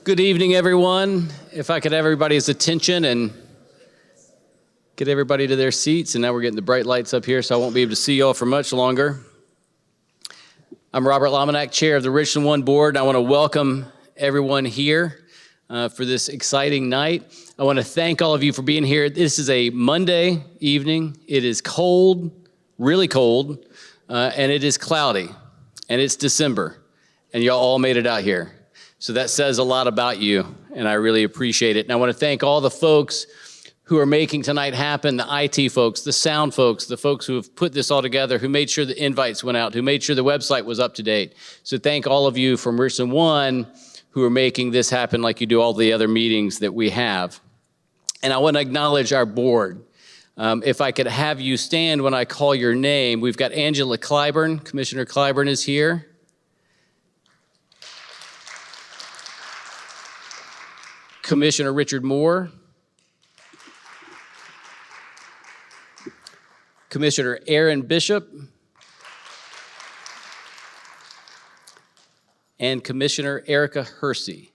Good evening, everyone. If I could have everybody's attention and get everybody to their seats, and now we're getting the bright lights up here, so I won't be able to see you all for much longer. I'm Robert Lominack, Chair of the Richland 1 Board, and I want to welcome everyone here for this exciting night. I want to thank all of you for being here. This is a Monday evening. It is cold, really cold, and it is cloudy, and it's December, and y'all all made it out here. So that says a lot about you, and I really appreciate it. And I want to thank all the folks who are making tonight happen, the IT folks, the sound folks, the folks who have put this all together, who made sure the invites went out, who made sure the website was up to date. So thank all of you from Richland 1 who are making this happen like you do all the other meetings that we have. And I want to acknowledge our board. If I could have you stand when I call your name. We've got Angela Clyburn. Commissioner Clyburn is here. Commissioner Richard Moore. Commissioner Aaron Bishop. And Commissioner Erica Hersey.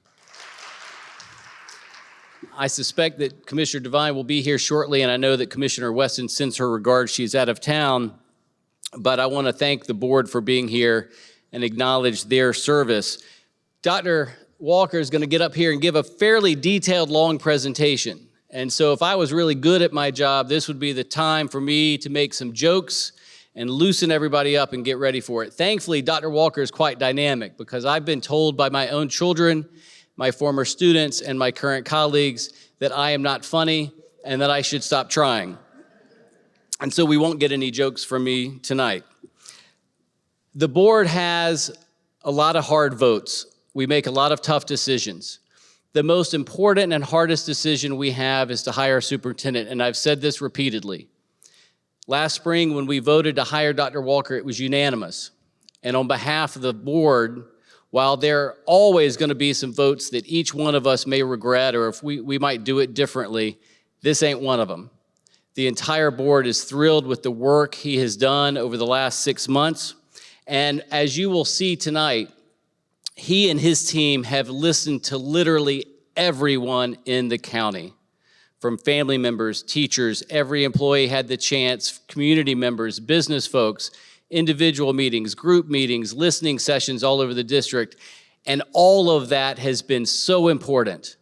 I suspect that Commissioner Devine will be here shortly, and I know that Commissioner Weston sends her regards. She's out of town, but I want to thank the board for being here and acknowledge their service. Dr. Walker is going to get up here and give a fairly detailed, long presentation. And so if I was really good at my job, this would be the time for me to make some jokes and loosen everybody up and get ready for it. Thankfully, Dr. Walker is quite dynamic because I've been told by my own children, my former students, and my current colleagues that I am not funny and that I should stop trying. And so we won't get any jokes from me tonight. The board has a lot of hard votes. We make a lot of tough decisions. The most important and hardest decision we have is to hire a superintendent, and I've said this repeatedly. Last spring, when we voted to hire Dr. Walker, it was unanimous. And on behalf of the board, while there are always going to be some votes that each one of us may regret, or if we might do it differently, this ain't one of them. The entire board is thrilled with the work he has done over the last 6 months. And as you will see tonight, he and his team have listened to literally everyone in the county, from family members, teachers, every employee had the chance, community members, business folks, individual meetings, group meetings, listening sessions all over the district. And all of that has been so important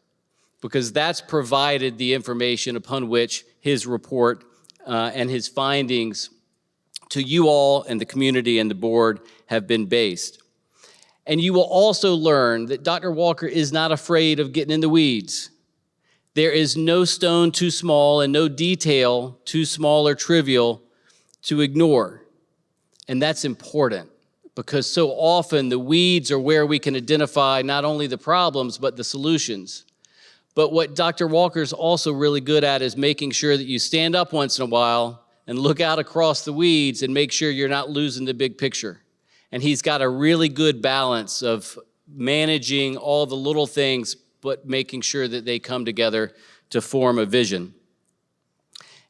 because that's provided the information upon which his report and his findings to you all and the community and the board have been based. And you will also learn that Dr. Walker is not afraid of getting in the weeds. There is no stone too small and no detail too small or trivial to ignore. And that's important because so often the weeds are where we can identify not only the problems, but the solutions. But what Dr. Walker is also really good at is making sure that you stand up once in a while and look out across the weeds and make sure you're not losing the big picture. And he's got a really good balance of managing all the little things, but making sure that they come together to form a vision.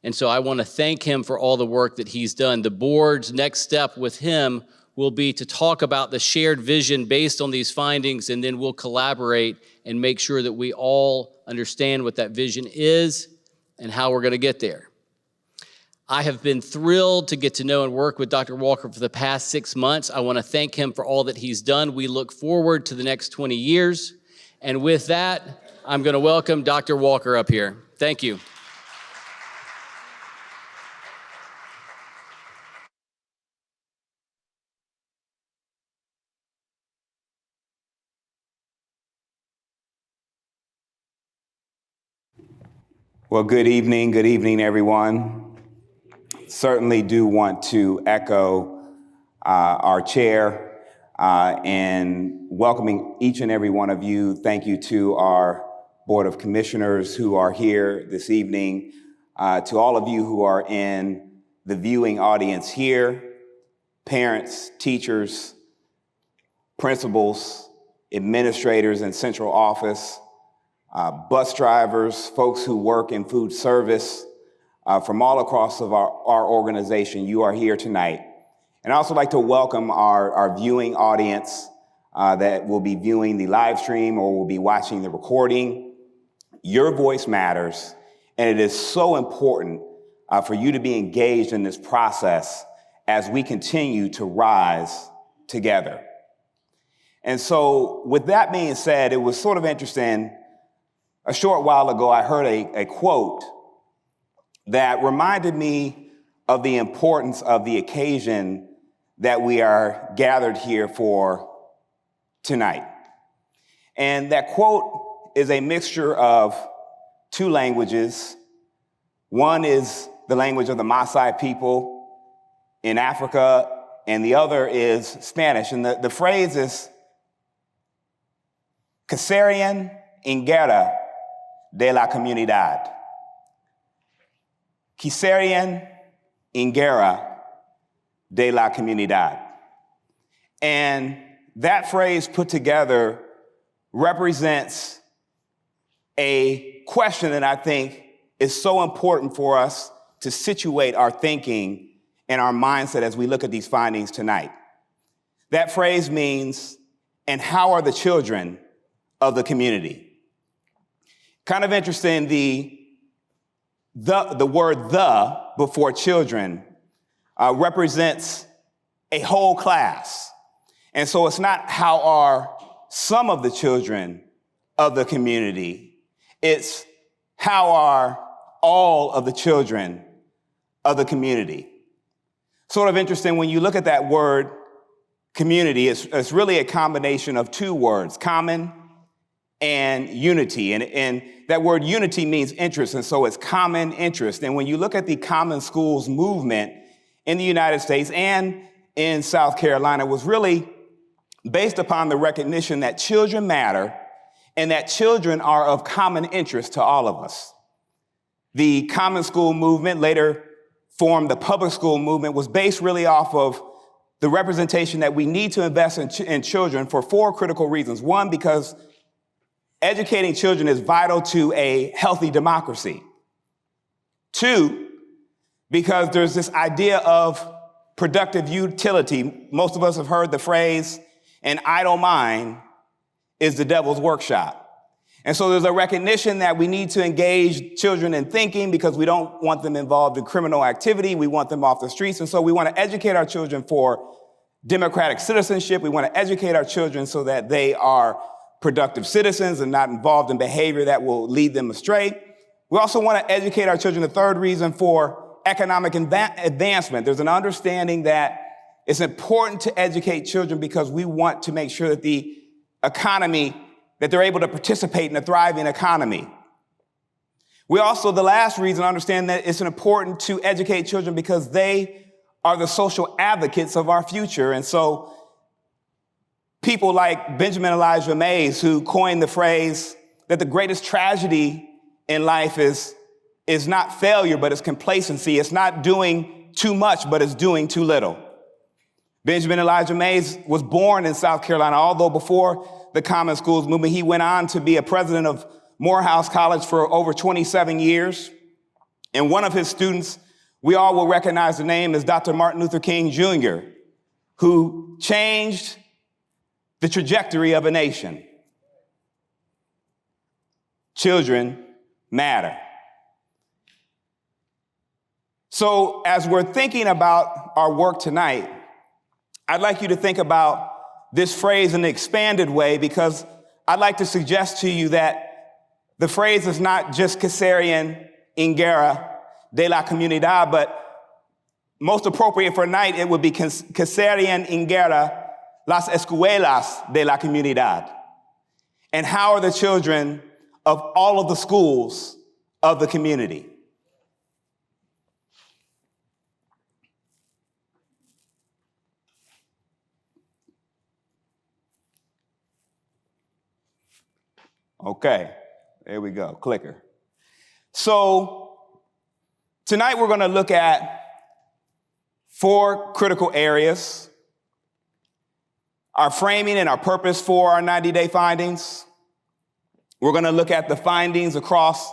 And so I want to thank him for all the work that he's done. The board's next step with him will be to talk about the shared vision based on these findings, and then we'll collaborate and make sure that we all understand what that vision is and how we're going to get there. I have been thrilled to get to know and work with Dr. Walker for the past 6 months. I want to thank him for all that he's done. We look forward to the next 20 years. And with that, I'm going to welcome Dr. Walker up here. Thank you. Well, good evening, everyone. Certainly do want to echo our chair in welcoming each and every one of you. Thank you to our Board of Commissioners who are here this evening, to all of you who are in the viewing audience here, parents, teachers, principals, administrators in central office, bus drivers, folks who work in food service, from all across of our organization. You are here tonight. And I also like to welcome our viewing audience that will be viewing the live stream or will be watching the recording. Your voice matters, and it is so important for you to be engaged in this process as we continue to rise together. And so with that being said, it was sort of interesting. A short while ago, I heard a quote that reminded me of the importance of the occasion that we are gathered here for tonight. And that quote is a mixture of two languages. One is the language of the Maasai people in Africa, and the other is Spanish. And the phrase is "Casarían en guerra de la comunidad." Casarían en guerra de la comunidad. And that phrase put together represents a question that I think is so important for us to situate our thinking and our mindset as we look at these findings tonight. That phrase means, and how are the children of the community? Kind of interesting, the word "the" before children represents a whole class. And so it's not how are some of the children of the community, it's how are all of the children of the community. Sort of interesting, when you look at that word community, it's really a combination of two words, common and unity. And that word unity means interest, and so it's common interest. And when you look at the common schools movement in the United States and in South Carolina, it was really based upon the recognition that children matter and that children are of common interest to all of us. The common school movement, later formed the public school movement, was based really off of the representation that we need to invest in children for four critical reasons. One, because educating children is vital to a healthy democracy. Two, because there's this idea of productive utility. Most of us have heard the phrase, "an idle mind is the devil's workshop." And so there's a recognition that we need to engage children in thinking because we don't want them involved in criminal activity. We want them off the streets. And so we want to educate our children for democratic citizenship. We want to educate our children so that they are productive citizens and not involved in behavior that will lead them astray. We also want to educate our children, the third reason, for economic advancement. There's an understanding that it's important to educate children because we want to make sure that the economy, that they're able to participate in a thriving economy. We also, the last reason, understand that it's important to educate children because they are the social advocates of our future. And so people like Benjamin Elijah Mays, who coined the phrase that the greatest tragedy in life is not failure, but it's complacency. It's not doing too much, but it's doing too little. Benjamin Elijah Mays was born in South Carolina, although before the Common Schools movement, he went on to be a president of Morehouse College for over 27 years. And one of his students, we all will recognize the name, is Dr. Martin Luther King Jr., who changed the trajectory of a nation. Children matter. So as we're thinking about our work tonight, I'd like you to think about this phrase in an expanded way, because I'd like to suggest to you that the phrase is not just Casarían en guerra de la comunidad, but most appropriate for tonight, it would be Casarían en guerra las escuelas de la comunidad. And how are the children of all of the schools of the community? Okay, there we go, clicker. So tonight we're going to look at 4 critical areas: our framing and our purpose for our 90-day findings. We're going to look at the findings across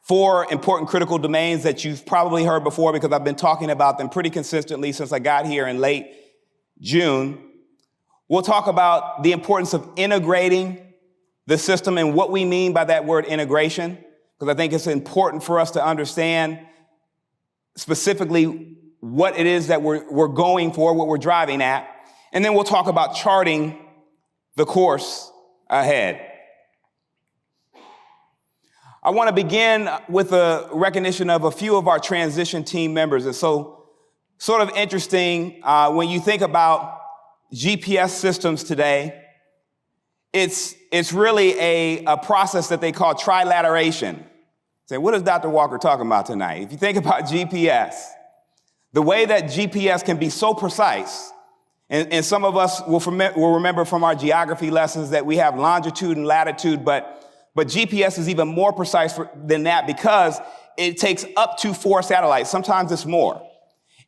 4 important critical domains that you've probably heard before, because I've been talking about them pretty consistently since I got here in late June. We'll talk about the importance of integrating the system and what we mean by that word integration, because I think it's important for us to understand specifically what it is that we're going for, what we're driving at. And then we'll talk about charting the course ahead. I want to begin with a recognition of a few of our transition team members. And so sort of interesting when you think about GPS systems today, it's really a process that they call trilateration. Say, what is Dr. Walker talking about tonight? If you think about GPS, the way that GPS can be so precise, and some of us will remember from our geography lessons that we have longitude and latitude, but GPS is even more precise than that because it takes up to 4 satellites. Sometimes it's more.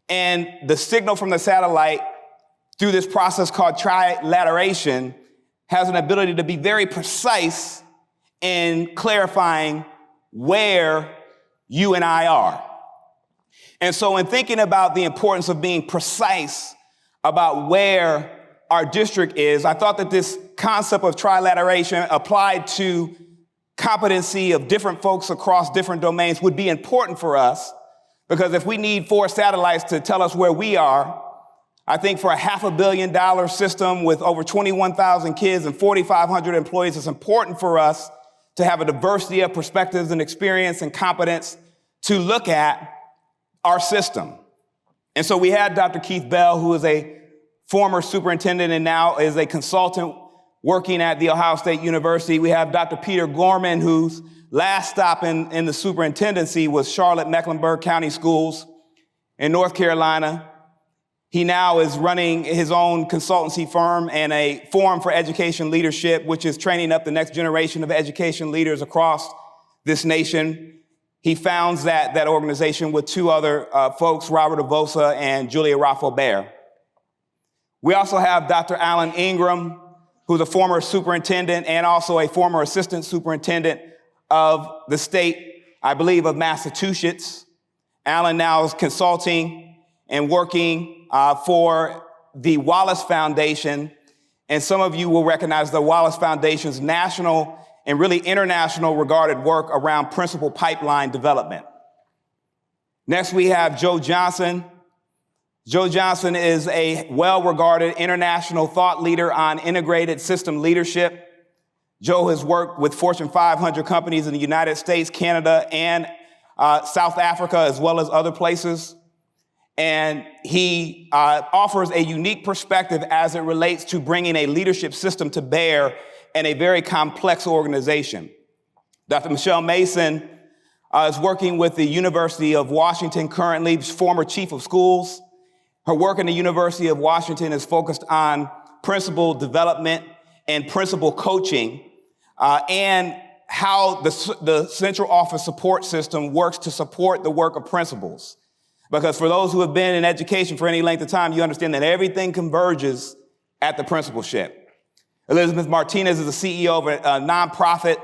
And the signal from the satellite through this process called trilateration has an ability to be very precise in clarifying where you and I are. And so in thinking about the importance of being precise about where our district is, I thought that this concept of trilateration applied to competency of different folks across different domains would be important for us, because if we need 4 satellites to tell us where we are, I think for a $500 million system with over 21,000 kids and 4,500 employees, it's important for us to have a diversity of perspectives and experience and competence to look at our system. And so we had Dr. Keith Bell, who is a former superintendent and now is a consultant working at The Ohio State University. We have Dr. Peter Gorman, whose last stop in the superintendency was Charlotte-Mecklenburg County Schools in North Carolina. He now is running his own consultancy firm and a forum for education leadership, which is training up the next generation of education leaders across this nation. He founds that organization with 2 other folks, Robert Avosa and Julia Raffo-Bear. We also have Dr. Alan Ingram, who's a former superintendent and also a former assistant superintendent of the state, I believe, of Massachusetts. Alan now is consulting and working for the Wallace Foundation. And some of you will recognize the Wallace Foundation's national and really international regarded work around principal pipeline development. Next, we have Joe Johnson. Joe Johnson is a well-regarded international thought leader on integrated system leadership. Joe has worked with Fortune 500 companies in the United States, Canada, and South Africa, as well as other places. And he offers a unique perspective as it relates to bringing a leadership system to bear in a very complex organization. Dr. Michelle Mason is working with the University of Washington currently, former chief of schools. Her work in the University of Washington is focused on principal development and principal coaching, and how the central office support system works to support the work of principals. Because for those who have been in education for any length of time, you understand that everything converges at the principalship. Elizabeth Martinez is the CEO of a nonprofit,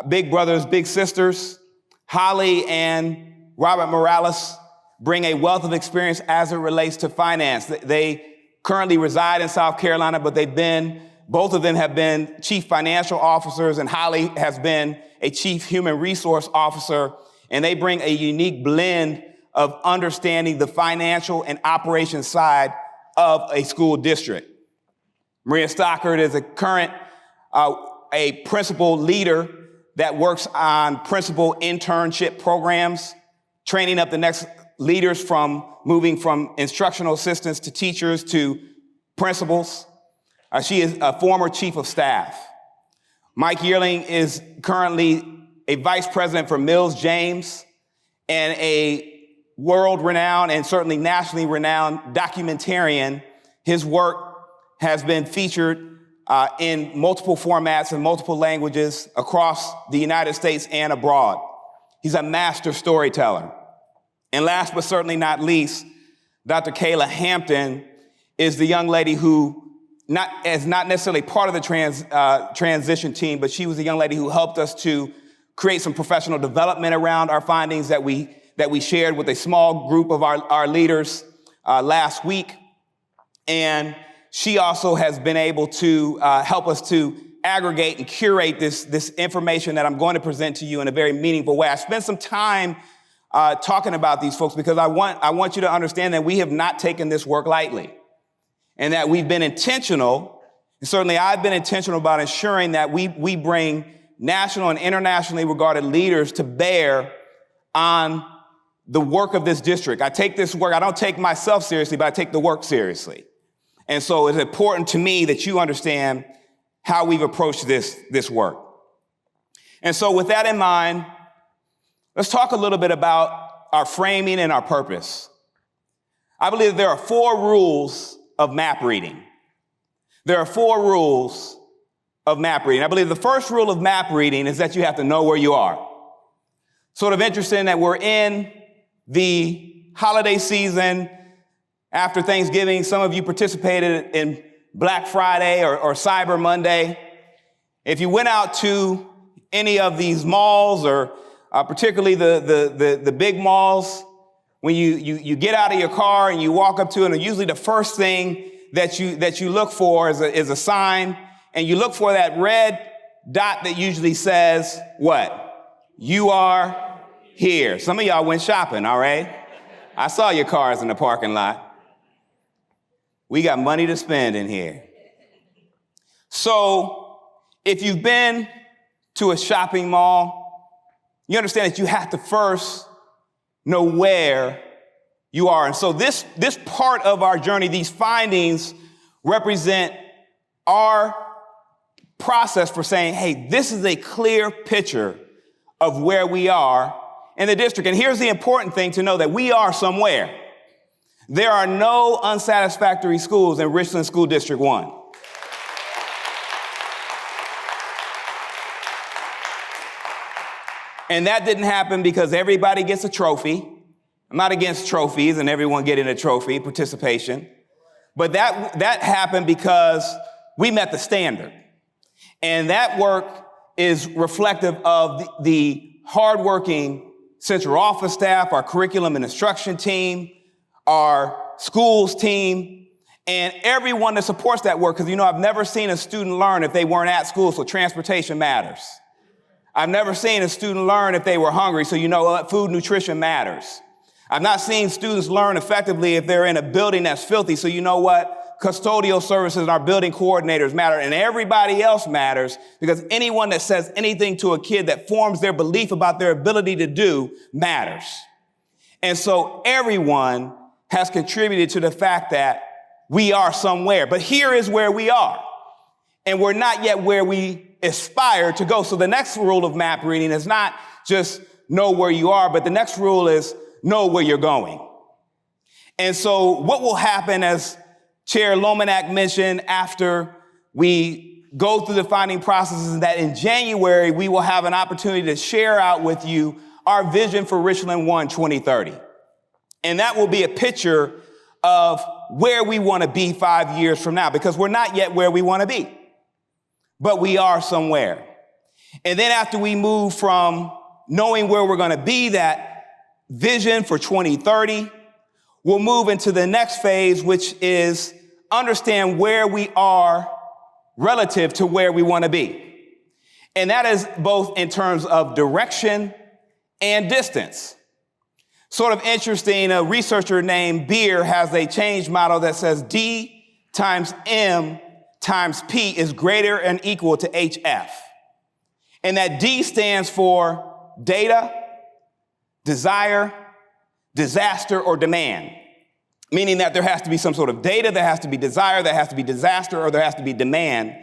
Big Brothers, Big Sisters. Holly and Robert Morales bring a wealth of experience as it relates to finance. They currently reside in South Carolina, but both of them have been chief financial officers, and Holly has been a chief human resource officer, and they bring a unique blend of understanding the financial and operations side of a school district. Maria Stockard is a current a principal leader that works on principal internship programs, training up the next leaders from moving from instructional assistants to teachers to principals. She is a former chief of staff. Mike Yearling is currently a vice president for Mills James and a world-renowned and certainly nationally renowned documentarian. His work has been featured in multiple formats and multiple languages across the United States and abroad. He's a master storyteller. And last but certainly not least, Dr. Kayla Hampton is the young lady who is not necessarily part of the transition team, but she was the young lady who helped us to create some professional development around our findings that we shared with a small group of our leaders last week. And she also has been able to help us to aggregate and curate this information that I'm going to present to you in a very meaningful way. I spent some time talking about these folks because I want you to understand that we have not taken this work lightly, and that we've been intentional. And certainly I've been intentional about ensuring that we bring national and internationally regarded leaders to bear on the work of this district. I take this work, I don't take myself seriously, but I take the work seriously. And so it's important to me that you understand how we've approached this work. And so with that in mind, let's talk a little bit about our framing and our purpose. I believe there are 4 rules of map reading. There are 4 rules of map reading. I believe the first rule of map reading is that you have to know where you are. Sort of interesting that we're in the holiday season after Thanksgiving. Some of you participated in Black Friday or Cyber Monday. If you went out to any of these malls, or particularly the big malls, when you get out of your car and you walk up to it, and usually the first thing that you look for is a sign, and you look for that red dot that usually says what? You are here. Some of y'all went shopping, all right? I saw your cars in the parking lot. We got money to spend in here. So if you've been to a shopping mall, you understand that you have to first know where you are. And so this part of our journey, these findings represent our process for saying, hey, this is a clear picture of where we are in the district. And here's the important thing to know, that we are somewhere. There are no unsatisfactory schools in Richland School District 1. And that didn't happen because everybody gets a trophy. I'm not against trophies and everyone getting a trophy, participation. But that happened because we met the standard. And that work is reflective of the hardworking central office staff, our curriculum and instruction team, our schools team, and everyone that supports that work. Because, I've never seen a student learn if they weren't at school, so transportation matters. I've never seen a student learn if they were hungry, so food nutrition matters. I've not seen students learn effectively if they're in a building that's filthy, so custodial services and our building coordinators matter, and everybody else matters, because anyone that says anything to a kid that forms their belief about their ability to do matters. And so everyone has contributed to the fact that we are somewhere. But here is where we are. And we're not yet where we aspire to go. So the next rule of map reading is not just know where you are, but the next rule is know where you're going. And so what will happen, as Chair Lomanak mentioned, after we go through the finding processes, is that in January, we will have an opportunity to share out with you our vision for Richland 1 2030. And that will be a picture of where we want to be 5 years from now, because we're not yet where we want to be, but we are somewhere. And then after we move from knowing where we're going to be, that vision for 2030, we'll move into the next phase, which is understand where we are relative to where we want to be. And that is both in terms of direction and distance. Sort of interesting, a researcher named Beer has a change model that says D times M times P is greater and equal to HF. And that D stands for data, desire, disaster, or demand. Meaning that there has to be some sort of data, there has to be desire, there has to be disaster, or there has to be demand,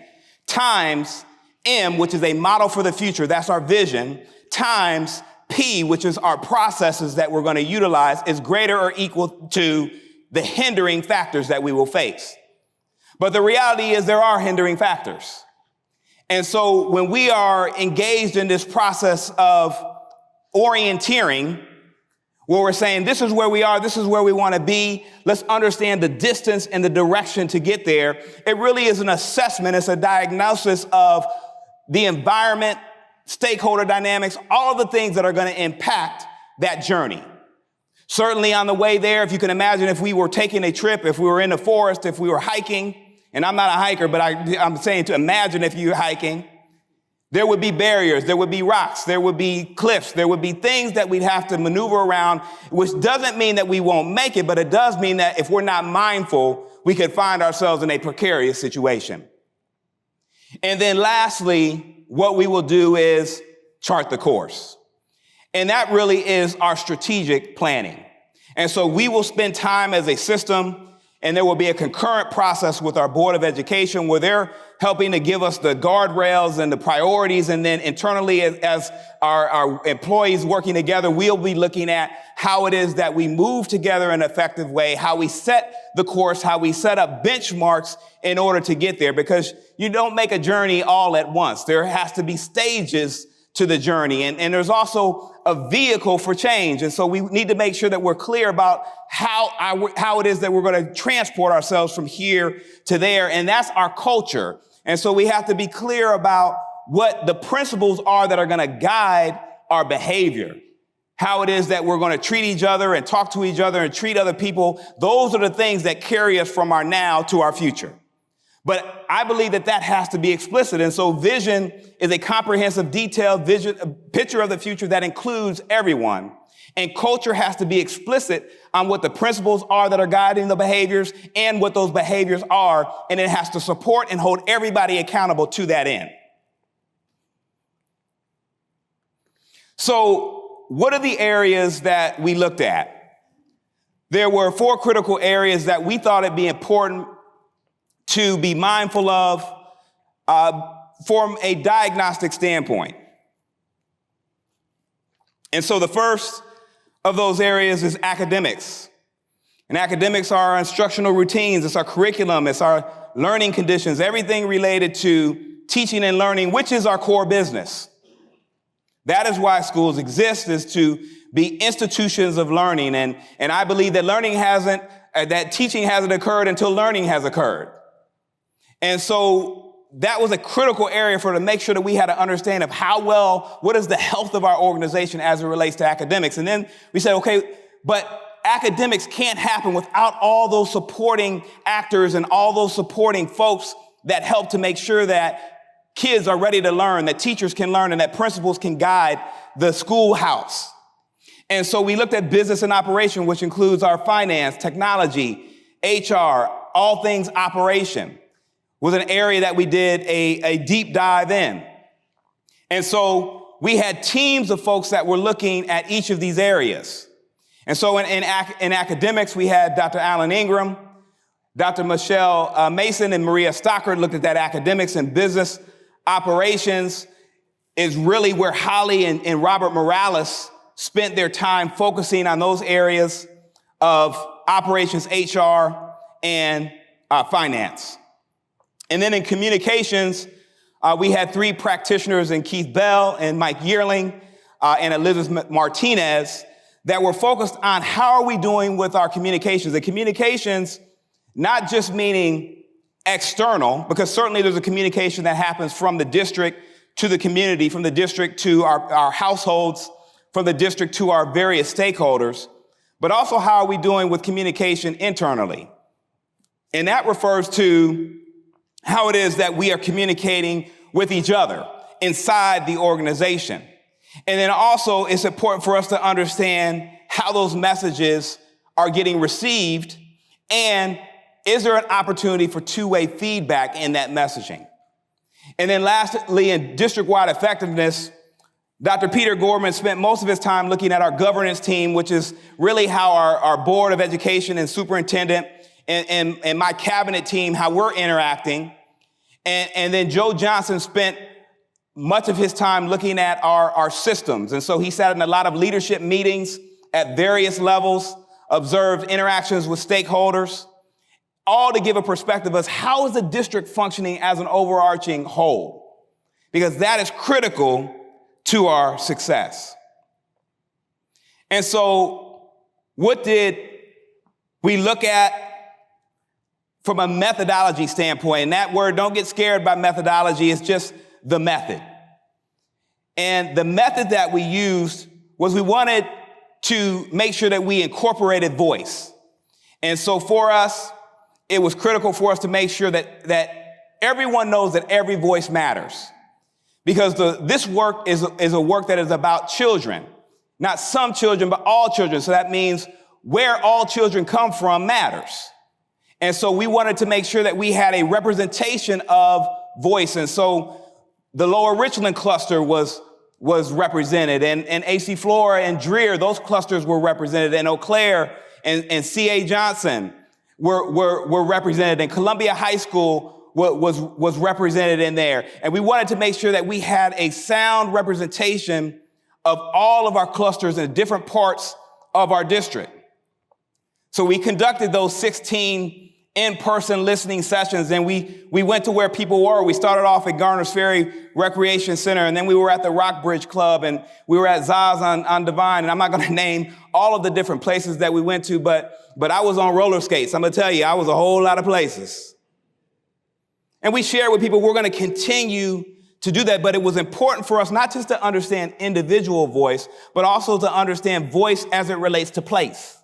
times M, which is a model for the future, that's our vision, times P, which is our processes that we're going to utilize, is greater or equal to the hindering factors that we will face. But the reality is there are hindering factors. And so when we are engaged in this process of orienteering, where we're saying, this is where we are, this is where we want to be, let's understand the distance and the direction to get there, it really is an assessment, it's a diagnosis of the environment, stakeholder dynamics, all of the things that are going to impact that journey. Certainly on the way there, if you can imagine, if we were taking a trip, if we were in the forest, if we were hiking, and I'm not a hiker, but I'm saying to imagine if you're hiking, there would be barriers, there would be rocks, there would be cliffs, there would be things that we'd have to maneuver around, which doesn't mean that we won't make it, but it does mean that if we're not mindful, we could find ourselves in a precarious situation. And then lastly, what we will do is chart the course. And that really is our strategic planning. And so we will spend time as a system, and there will be a concurrent process with our Board of Education where they're helping to give us the guardrails and the priorities. And then internally, as our employees working together, we'll be looking at how it is that we move together in an effective way, how we set the course, how we set up benchmarks in order to get there, because you don't make a journey all at once. There has to be stages to the journey. And there's also a vehicle for change. And so we need to make sure that we're clear about how it is that we're going to transport ourselves from here to there. And that's our culture. And so we have to be clear about what the principles are that are going to guide our behavior, how it is that we're going to treat each other and talk to each other and treat other people. Those are the things that carry us from our now to our future. But I believe that has to be explicit. And so vision is a comprehensive, detailed vision, a picture of the future that includes everyone. And culture has to be explicit on what the principles are that are guiding the behaviors and what those behaviors are. And it has to support and hold everybody accountable to that end. So what are the areas that we looked at? There were 4 critical areas that we thought it'd be important to be mindful of from a diagnostic standpoint. And so the first of those areas is academics. And academics are our instructional routines, it's our curriculum, it's our learning conditions, everything related to teaching and learning, which is our core business. That is why schools exist, is to be institutions of learning. And I believe that that teaching hasn't occurred until learning has occurred. And so that was a critical area to make sure that we had an understanding of what is the health of our organization as it relates to academics. And then we said, okay, but academics can't happen without all those supporting actors and all those supporting folks that help to make sure that kids are ready to learn, that teachers can learn, and that principals can guide the schoolhouse. And so we looked at business and operation, which includes our finance, technology, HR, all things operation. Was an area that we did a deep dive in. And so we had teams of folks that were looking at each of these areas. And so in academics, we had Dr. Alan Ingram, Dr. Michelle Mason, and Maria Stockard looked at that. Academics and business operations is really where Holly and Robert Morales spent their time focusing on those areas of operations, HR, and finance. And then in communications, we had 3 practitioners in Keith Bell and Mike Yearling and Elizabeth Martinez that were focused on how are we doing with our communications. And communications, not just meaning external, because certainly there's a communication that happens from the district to the community, from the district to our households, from the district to our various stakeholders, but also how are we doing with communication internally. And that refers to how it is that we are communicating with each other inside the organization. And then also it's important for us to understand how those messages are getting received, and is there an opportunity for two-way feedback in that messaging? And then lastly, in district-wide effectiveness, Dr. Peter Gorman spent most of his time looking at our governance team, which is really how our Board of Education and superintendent and my cabinet team, how we're interacting. And then Joe Johnson spent much of his time looking at our systems. And so he sat in a lot of leadership meetings at various levels, observed interactions with stakeholders, all to give a perspective of how is the district functioning as an overarching whole? Because that is critical to our success. And so what did we look at from a methodology standpoint? And that word, don't get scared by methodology, it's just the method. And the method that we used was we wanted to make sure that we incorporated voice. And so for us, it was critical for us to make sure that everyone knows that every voice matters. Because this work is a work that is about children. Not some children, but all children. So that means where all children come from matters. And so we wanted to make sure that we had a representation of voice. And so the Lower Richland cluster was represented, and AC Flora and Dreer, those clusters were represented, and Eau Claire and C.A. Johnson were represented, and Columbia High School was represented in there. And we wanted to make sure that we had a sound representation of all of our clusters in different parts of our district. So we conducted those 16 in-person listening sessions, and we went to where people were. We started off at Garner's Ferry Recreation Center, and then we were at the Rockbridge Club, and we were at Zaz on Divine, and I'm not going to name all of the different places that we went to, but I was on roller skates. I'm going to tell you, I was a whole lot of places. And we shared with people we're going to continue to do that, but it was important for us not just to understand individual voice, but also to understand voice as it relates to place.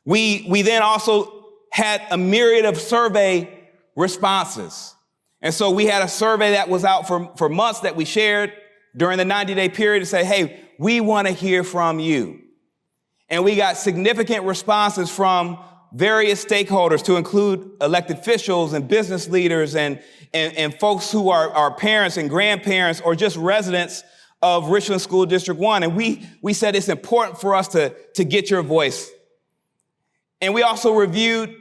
We then also had a myriad of survey responses. And so we had a survey that was out for months that we shared during the 90-day period to say, hey, we want to hear from you. And we got significant responses from various stakeholders, to include elected officials and business leaders and folks who are parents and grandparents or just residents of Richland School District 1. And we said it's important for us to get your voice. And we also reviewed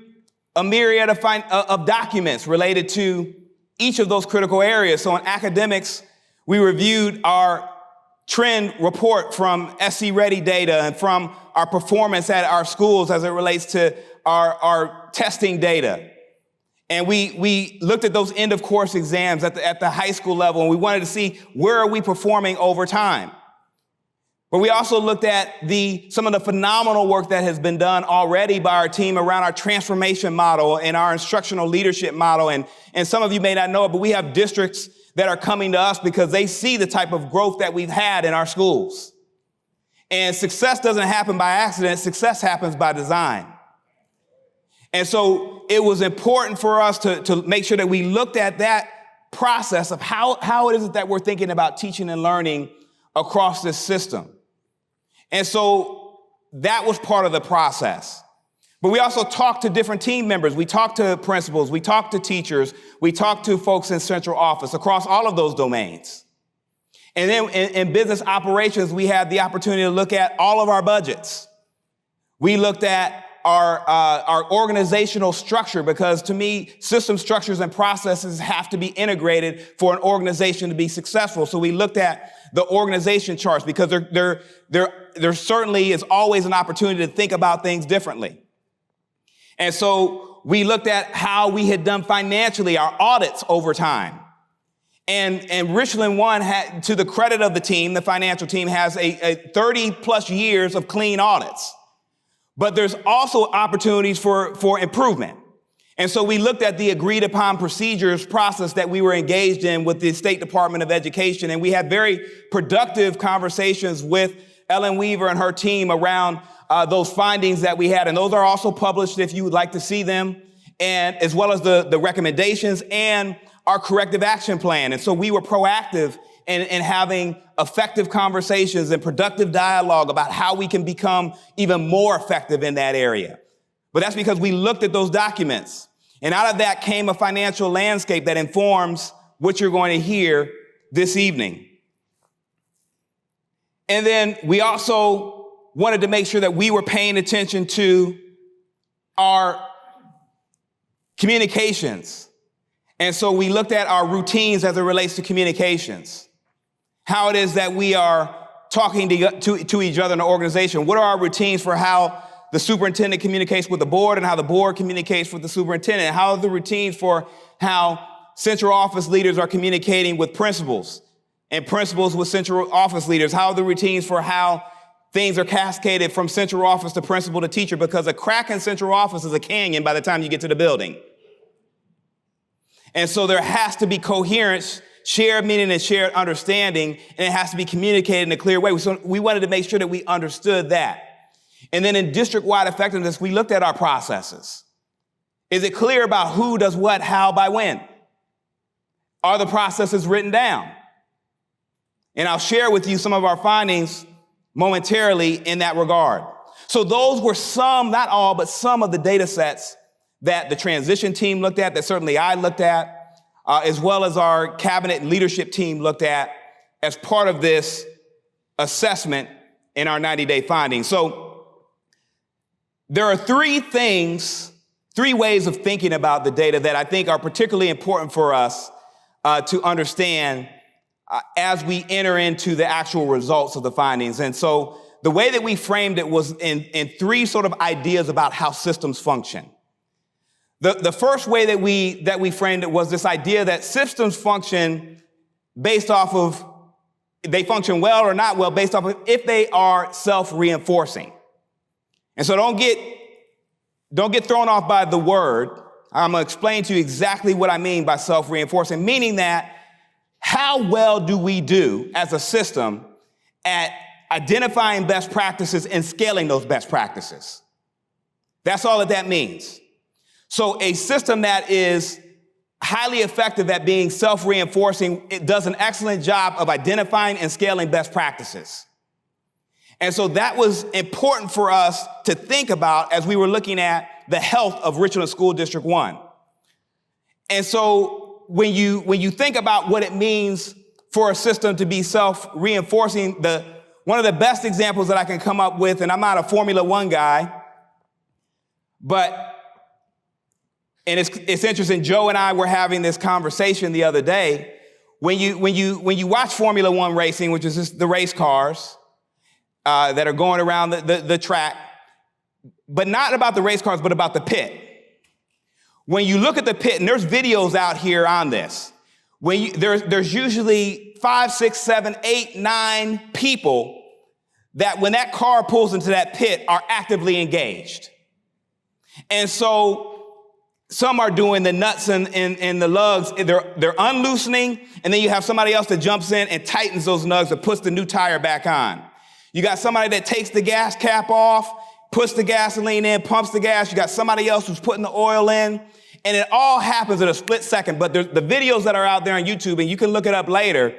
a myriad of documents related to each of those critical areas. So in academics, we reviewed our trend report from SC Ready data and from our performance at our schools as it relates to our testing data. And we looked at those end of course exams at the high school level, and we wanted to see where are we performing over time. But we also looked at some of the phenomenal work that has been done already by our team around our transformation model and our instructional leadership model. And some of you may not know it, but we have districts that are coming to us because they see the type of growth that we've had in our schools. And success doesn't happen by accident. Success happens by design. And so it was important for us to make sure that we looked at that process of how it is that we're thinking about teaching and learning across this system. And so that was part of the process. But we also talked to different team members. We talked to principals. We talked to teachers. We talked to folks in central office across all of those domains. And then in business operations, we had the opportunity to look at all of our budgets. We looked at our organizational structure, because to me, system structures and processes have to be integrated for an organization to be successful. So we looked at the organization charts, because there certainly is always an opportunity to think about things differently. And so we looked at how we had done financially, our audits over time. And Richland 1 had, to the credit of the team, the financial team has a 30 plus years of clean audits. But there's also opportunities for improvement. And so we looked at the agreed upon procedures process that we were engaged in with the State Department of Education. And we had very productive conversations with Ellen Weaver and her team around those findings that we had. And those are also published if you would like to see them, and as well as the recommendations and our corrective action plan. And so we were proactive in having effective conversations and productive dialogue about how we can become even more effective in that area. But that's because we looked at those documents, and out of that came a financial landscape that informs what you're going to hear this evening. And then we also wanted to make sure that we were paying attention to our communications. And so we looked at our routines as it relates to communications. How it is that we are talking to each other in the organization. What are our routines for how the superintendent communicates with the board and how the board communicates with the superintendent? How are the routines for how central office leaders are communicating with principals and principals with central office leaders? How are the routines for how things are cascaded from central office to principal to teacher? Because a crack in central office is a canyon by the time you get to the building. And so there has to be coherence, shared meaning and shared understanding, and it has to be communicated in a clear way. So we wanted to make sure that we understood that. And then in district-wide effectiveness, we looked at our processes. Is it clear about who does what, how, by when? Are the processes written down? And I'll share with you some of our findings momentarily in that regard. So those were some, not all, but some of the data sets that the transition team looked at, that certainly I looked at, as well as our cabinet and leadership team looked at as part of this assessment in our 90-day findings. So there are three ways of thinking about the data that I think are particularly important for us to understand as we enter into the actual results of the findings. And so the way that we framed it was in three sort of ideas about how systems function. The first way that we framed it was this idea that systems function based off of, they function well or not well based off of if they are self-reinforcing. And so don't get thrown off by the word. I'm going to explain to you exactly what I mean by self-reinforcing, meaning that how well do we do as a system at identifying best practices and scaling those best practices? That's all that means. So a system that is highly effective at being self-reinforcing, it does an excellent job of identifying and scaling best practices. And so that was important for us to think about as we were looking at the health of Richland School District 1. And so when you think about what it means for a system to be self-reinforcing, one of the best examples that I can come up with, and I'm not a Formula One guy, and it's interesting, Joe and I were having this conversation the other day. When you watch Formula One racing, which is just the race cars that are going around the track, but not about the race cars, but about the pit. When you look at the pit, and there's videos out here on this, there's usually 5, 6, 7, 8, 9 people that when that car pulls into that pit are actively engaged. And so some are doing the nuts and the lugs. They're unloosening, and then you have somebody else that jumps in and tightens those nugs and puts the new tire back on. You got somebody that takes the gas cap off, puts the gasoline in, pumps the gas. You got somebody else who's putting the oil in. And it all happens in a split second. But the videos that are out there on YouTube, and you can look it up later,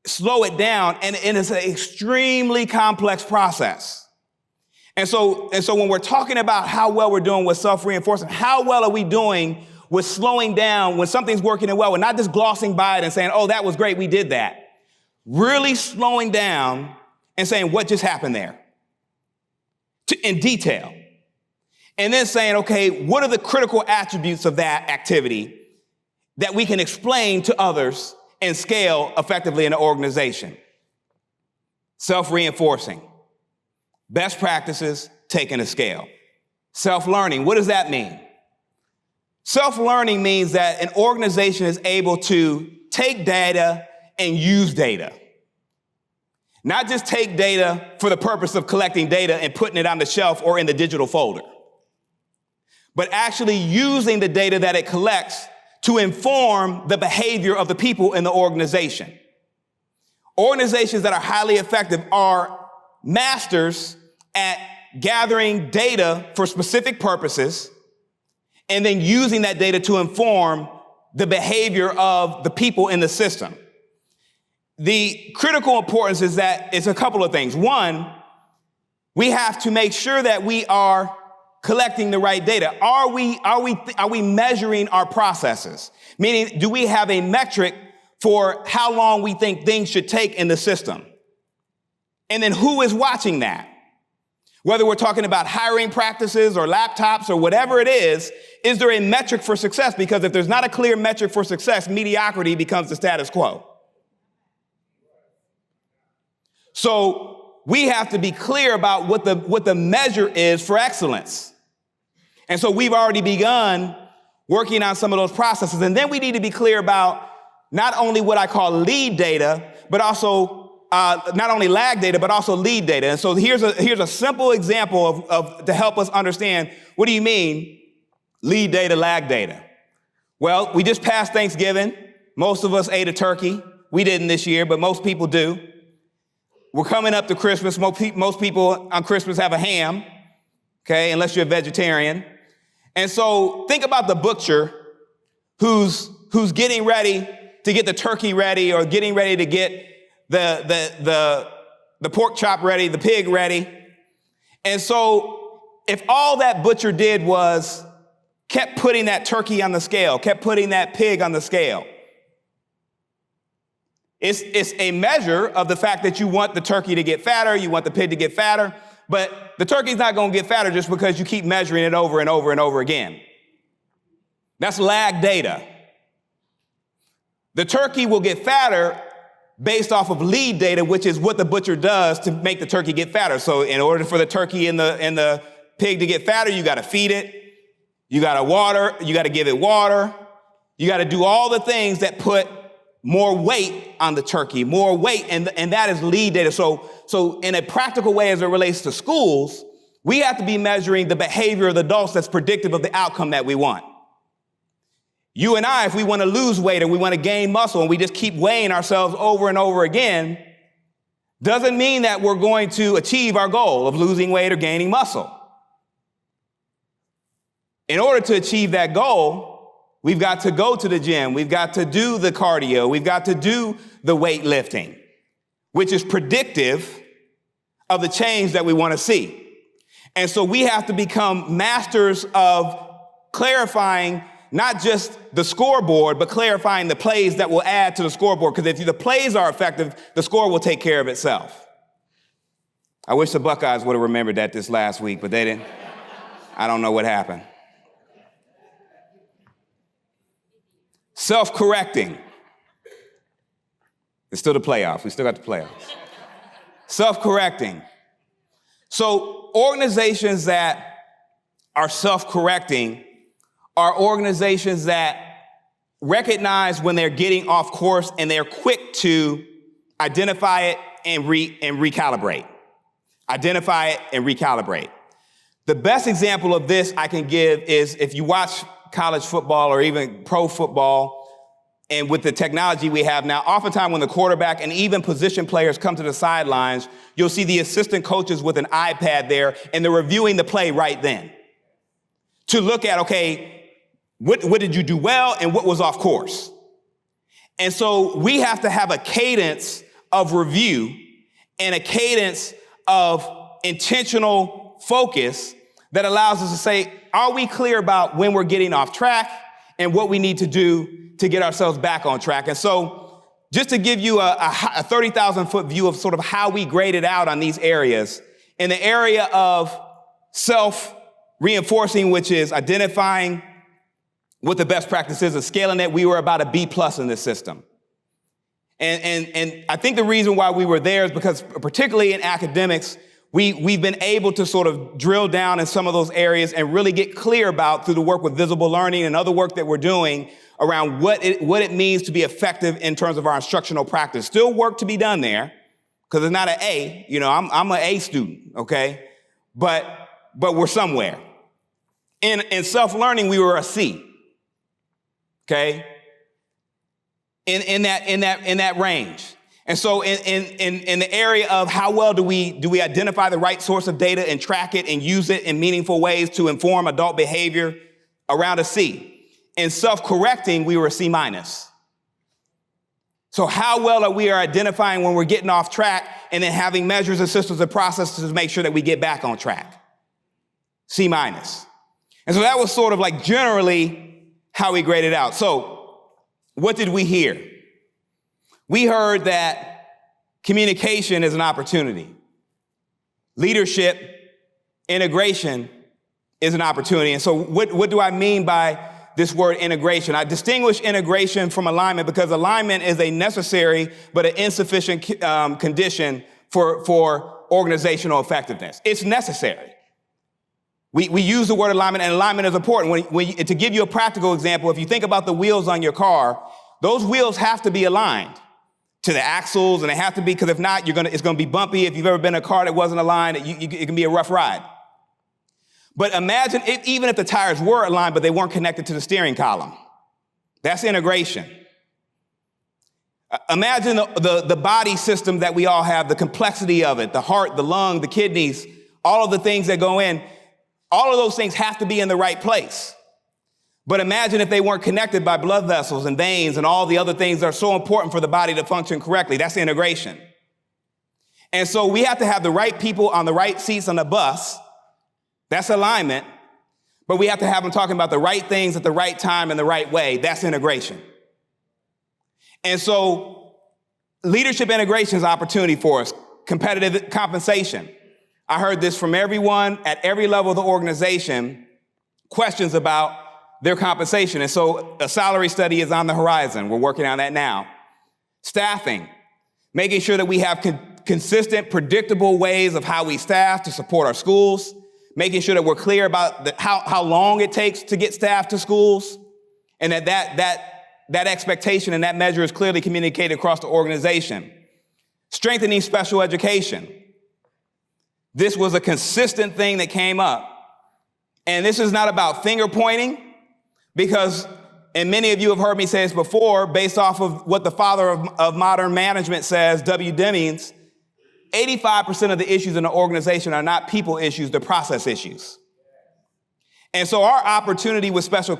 slow it down. And it's an extremely complex process. And so when we're talking about how well we're doing with self-reinforcement, how well are we doing with slowing down when something's working well? We're not just glossing by it and saying, oh, that was great, we did that. Really slowing down and saying, what just happened there? In detail. And then saying, okay, what are the critical attributes of that activity that we can explain to others and scale effectively in an organization? Self-reinforcing. Best practices taken to scale. Self-learning, what does that mean? Self-learning means that an organization is able to take data and use data. Not just take data for the purpose of collecting data and putting it on the shelf or in the digital folder, but actually using the data that it collects to inform the behavior of the people in the organization. Organizations that are highly effective are masters at gathering data for specific purposes and then using that data to inform the behavior of the people in the system. The critical importance is that it's a couple of things. One, we have to make sure that we are collecting the right data. Are we measuring our processes? Meaning, do we have a metric for how long we think things should take in the system? And then who is watching that? Whether we're talking about hiring practices or laptops or whatever it is there a metric for success? Because if there's not a clear metric for success, mediocrity becomes the status quo. So we have to be clear about what the measure is for excellence. And so we've already begun working on some of those processes. And then we need to be clear about not only what I call lead data, but also not only lag data, but also lead data. And so here's a simple example of to help us understand, what do you mean lead data, lag data? Well, we just passed Thanksgiving. Most of us ate a turkey. We didn't this year, but most people do. We're coming up to Christmas. Most people on Christmas have a ham, okay, unless you're a vegetarian. And so think about the butcher who's getting ready to get the turkey ready, or getting ready to get the pork chop ready, the pig ready. And so if all that butcher did was kept putting that turkey on the scale, kept putting that pig on the scale, it's a measure of the fact that you want the turkey to get fatter, you want the pig to get fatter, but the turkey's not going to get fatter just because you keep measuring it over and over and over again. That's lag data. The turkey will get fatter based off of lead data, which is what the butcher does to make the turkey get fatter. So in order for the turkey and the pig to get fatter, you got to feed it, you got to give it water, you got to do all the things that put more weight on the turkey, more weight, and that is lead data. So in a practical way, as it relates to schools, we have to be measuring the behavior of the adults that's predictive of the outcome that we want. You and I, if we want to lose weight or we want to gain muscle and we just keep weighing ourselves over and over again, doesn't mean that we're going to achieve our goal of losing weight or gaining muscle. In order to achieve that goal, we've got to go to the gym, we've got to do the cardio, we've got to do the weightlifting, which is predictive of the change that we want to see. And so we have to become masters of clarifying not just the scoreboard, but clarifying the plays that will add to the scoreboard. Because if the plays are effective, the score will take care of itself. I wish the Buckeyes would have remembered that this last week, but they didn't. I don't know what happened. Self-correcting. It's still the playoffs. We still got the playoffs. Self-correcting. So organizations that are self-correcting are organizations that recognize when they're getting off course, and they're quick to identify it and recalibrate. Identify it and recalibrate. The best example of this I can give is if you watch college football or even pro football, and with the technology we have now, oftentimes when the quarterback and even position players come to the sidelines, you'll see the assistant coaches with an iPad there, and they're reviewing the play right then to look at, okay, what did you do well and what was off course? And so we have to have a cadence of review and a cadence of intentional focus that allows us to say, are we clear about when we're getting off track and what we need to do to get ourselves back on track? And so just to give you a 30,000-foot view of sort of how we graded out on these areas, in the area of self-reinforcing, which is identifying what the best practice is and scaling it, we were about a B+ in this system. And I think the reason why we were there is because, particularly in academics, we've been able to sort of drill down in some of those areas and really get clear about, through the work with visible learning and other work that we're doing, around what it means to be effective in terms of our instructional practice. Still work to be done there, because it's not an A. You know, I'm an A student, okay? But we're somewhere. In self-learning, we were a C. Okay, in that range. And so in the area of how well do we identify the right source of data and track it and use it in meaningful ways to inform adult behavior, around a C. In self-correcting, we were a C-. So how well are we identifying when we're getting off track, and then having measures and systems and processes to make sure that we get back on track? C-. And so that was sort of like generally how we graded out. So what did we hear? We heard that communication is an opportunity. Leadership, integration is an opportunity. And so what do I mean by this word integration? I distinguish integration from alignment because alignment is a necessary but an insufficient condition for organizational effectiveness. It's necessary. We use the word alignment, and alignment is important. To give you a practical example, if you think about the wheels on your car, those wheels have to be aligned to the axles, and they have to be, because if not, it's going to be bumpy. If you've ever been in a car that wasn't aligned, it can be a rough ride. But imagine even if the tires were aligned, but they weren't connected to the steering column. That's integration. Imagine the body system that we all have, the complexity of it, the heart, the lung, the kidneys, all of the things that go in. All of those things have to be in the right place. But imagine if they weren't connected by blood vessels and veins and all the other things that are so important for the body to function correctly. That's integration. And so we have to have the right people on the right seats on the bus. That's alignment. But we have to have them talking about the right things at the right time in the right way. That's integration. And so leadership integration is an opportunity for us. Competitive compensation. I heard this from everyone at every level of the organization, questions about their compensation. And so a salary study is on the horizon. We're working on that now. Staffing, making sure that we have consistent, predictable ways of how we staff to support our schools, making sure that we're clear about how long it takes to get staff to schools, and that expectation and that measure is clearly communicated across the organization. Strengthening special education. This was a consistent thing that came up. And this is not about finger pointing, because, and many of you have heard me say this before, based off of what the father of modern management says, W. Demings, 85% of the issues in the organization are not people issues, they're process issues. And so our opportunity with special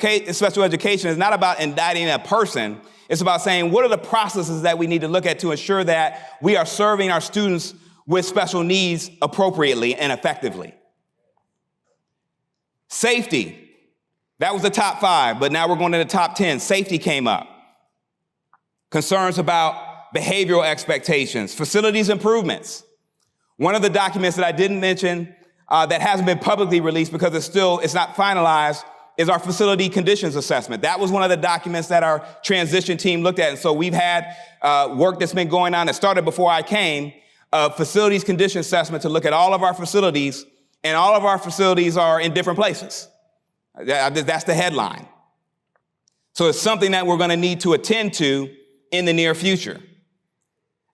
education is not about indicting a person. It's about saying, what are the processes that we need to look at to ensure that we are serving our students with special needs appropriately and effectively? Safety. That was the top 5, but now we're going to the top 10. Safety came up. Concerns about behavioral expectations, facilities improvements. One of the documents that I didn't mention that hasn't been publicly released because it's not finalized is our facility conditions assessment. That was one of the documents that our transition team looked at. And so we've had work that's been going on that started before I came, facilities condition assessment to look at all of our facilities, and all of our facilities are in different places. That's the headline. So it's something that we're going to need to attend to in the near future.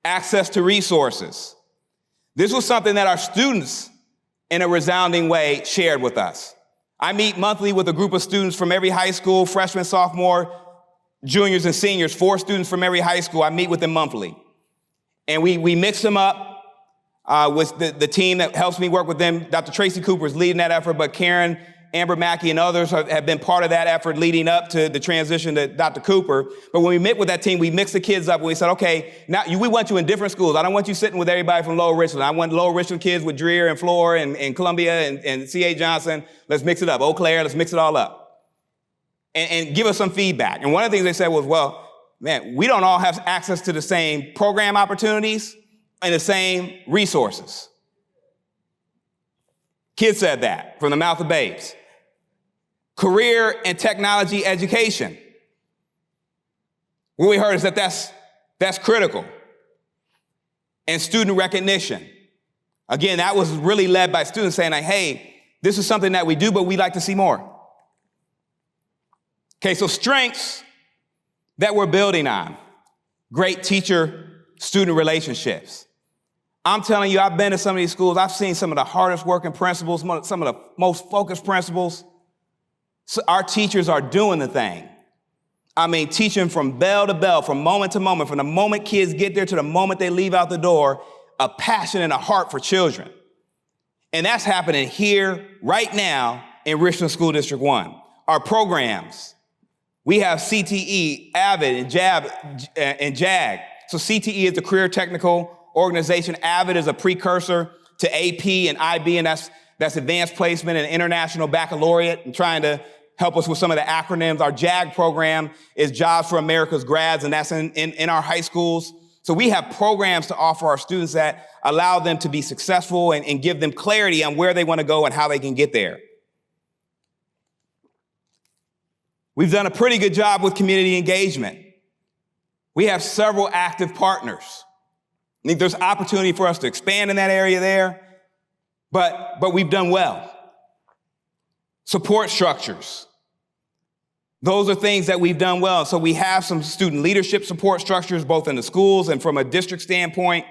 Access to resources. This was something that our students, in a resounding way, shared with us. I meet monthly with a group of students from every high school, freshmen, sophomore, juniors, and seniors, 4 students from every high school. I meet with them monthly. And we mix them up with the team that helps me work with them. Dr. Tracy Cooper is leading that effort, but Karen, Amber Mackey, and others have been part of that effort leading up to the transition to Dr. Cooper. But when we met with that team, we mixed the kids up and we said, okay, now we want you in different schools. I don't want you sitting with everybody from Lower Richland. I want Lower Richland kids with Dreer and Floor and Columbia and C.A. Johnson. Let's mix it up. Eau Claire, let's mix it all up. And give us some feedback. And one of the things they said was, well, man, we don't all have access to the same program opportunities and the same resources. Kids said that from the mouth of babes. Career and technology education. What we heard is that that's critical. And student recognition. Again, that was really led by students saying, like, hey, this is something that we do, but we'd like to see more. Okay, so strengths that we're building on. Great teacher-student relationships. I'm telling you, I've been to some of these schools. I've seen some of the hardest working principals, some of the most focused principals. So our teachers are doing the thing. I mean, teaching from bell to bell, from moment to moment, from the moment kids get there to the moment they leave out the door, a passion and a heart for children. And that's happening here right now in Richland School District 1. Our programs, we have CTE, AVID, and JAG. So CTE is the Career Technical Organization. AVID is a precursor to AP and IB, and that's Advanced Placement and International Baccalaureate, and trying to help us with some of the acronyms. Our JAG program is Jobs for America's Grads, and that's in our high schools. So we have programs to offer our students that allow them to be successful and give them clarity on where they want to go and how they can get there. We've done a pretty good job with community engagement. We have several active partners. I think there's opportunity for us to expand in that area there, but we've done well. Support structures. Those are things that we've done well. So we have some student leadership support structures, both in the schools and from a district standpoint,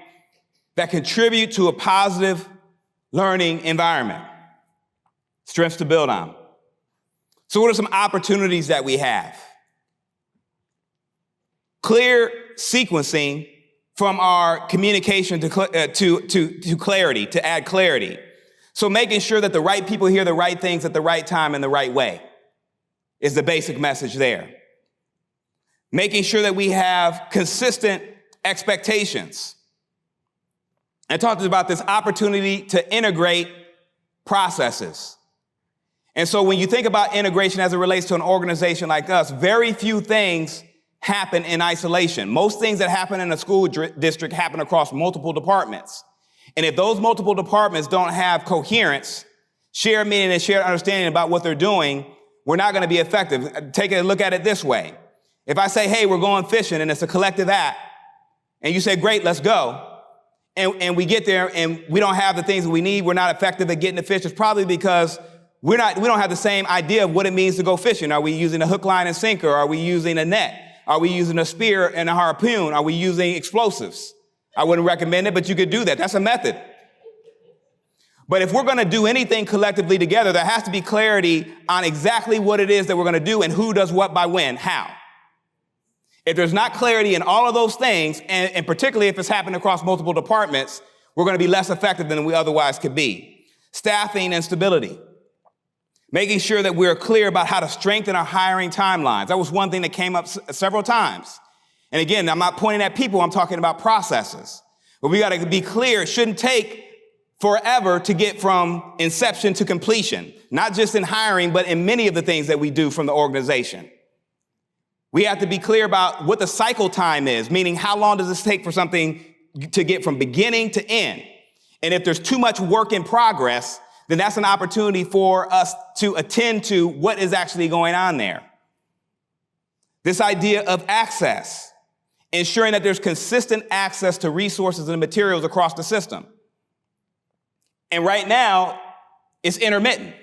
that contribute to a positive learning environment. Strengths to build on. So what are some opportunities that we have? Clear sequencing from our communication to clarity, to add clarity. So making sure that the right people hear the right things at the right time in the right way is the basic message there. Making sure that we have consistent expectations. I talked about this opportunity to integrate processes. And so when you think about integration as it relates to an organization like us, very few things happen in isolation. Most things that happen in a school district happen across multiple departments. And if those multiple departments don't have coherence, shared meaning and shared understanding about what they're doing, we're not going to be effective. Take a look at it this way. If I say, hey, we're going fishing, and it's a collective act, and you say, great, let's go, and we get there and we don't have the things that we need, we're not effective at getting the fish, it's probably because we don't have the same idea of what it means to go fishing. Are we using a hook, line, and sinker? Are we using a net? Are we using a spear and a harpoon? Are we using explosives? I wouldn't recommend it, but you could do that. That's a method. But if we're going to do anything collectively together, there has to be clarity on exactly what it is that we're going to do and who does what by when, how. If there's not clarity in all of those things, and particularly if it's happening across multiple departments, we're going to be less effective than we otherwise could be. Staffing and stability. Making sure that we're clear about how to strengthen our hiring timelines. That was one thing that came up several times. And again, I'm not pointing at people, I'm talking about processes. But we got to be clear, it shouldn't take forever to get from inception to completion, not just in hiring, but in many of the things that we do from the organization. We have to be clear about what the cycle time is, meaning how long does this take for something to get from beginning to end? And if there's too much work in progress, then that's an opportunity for us to attend to what is actually going on there. This idea of access, ensuring that there's consistent access to resources and materials across the system. And right now, it's intermittent.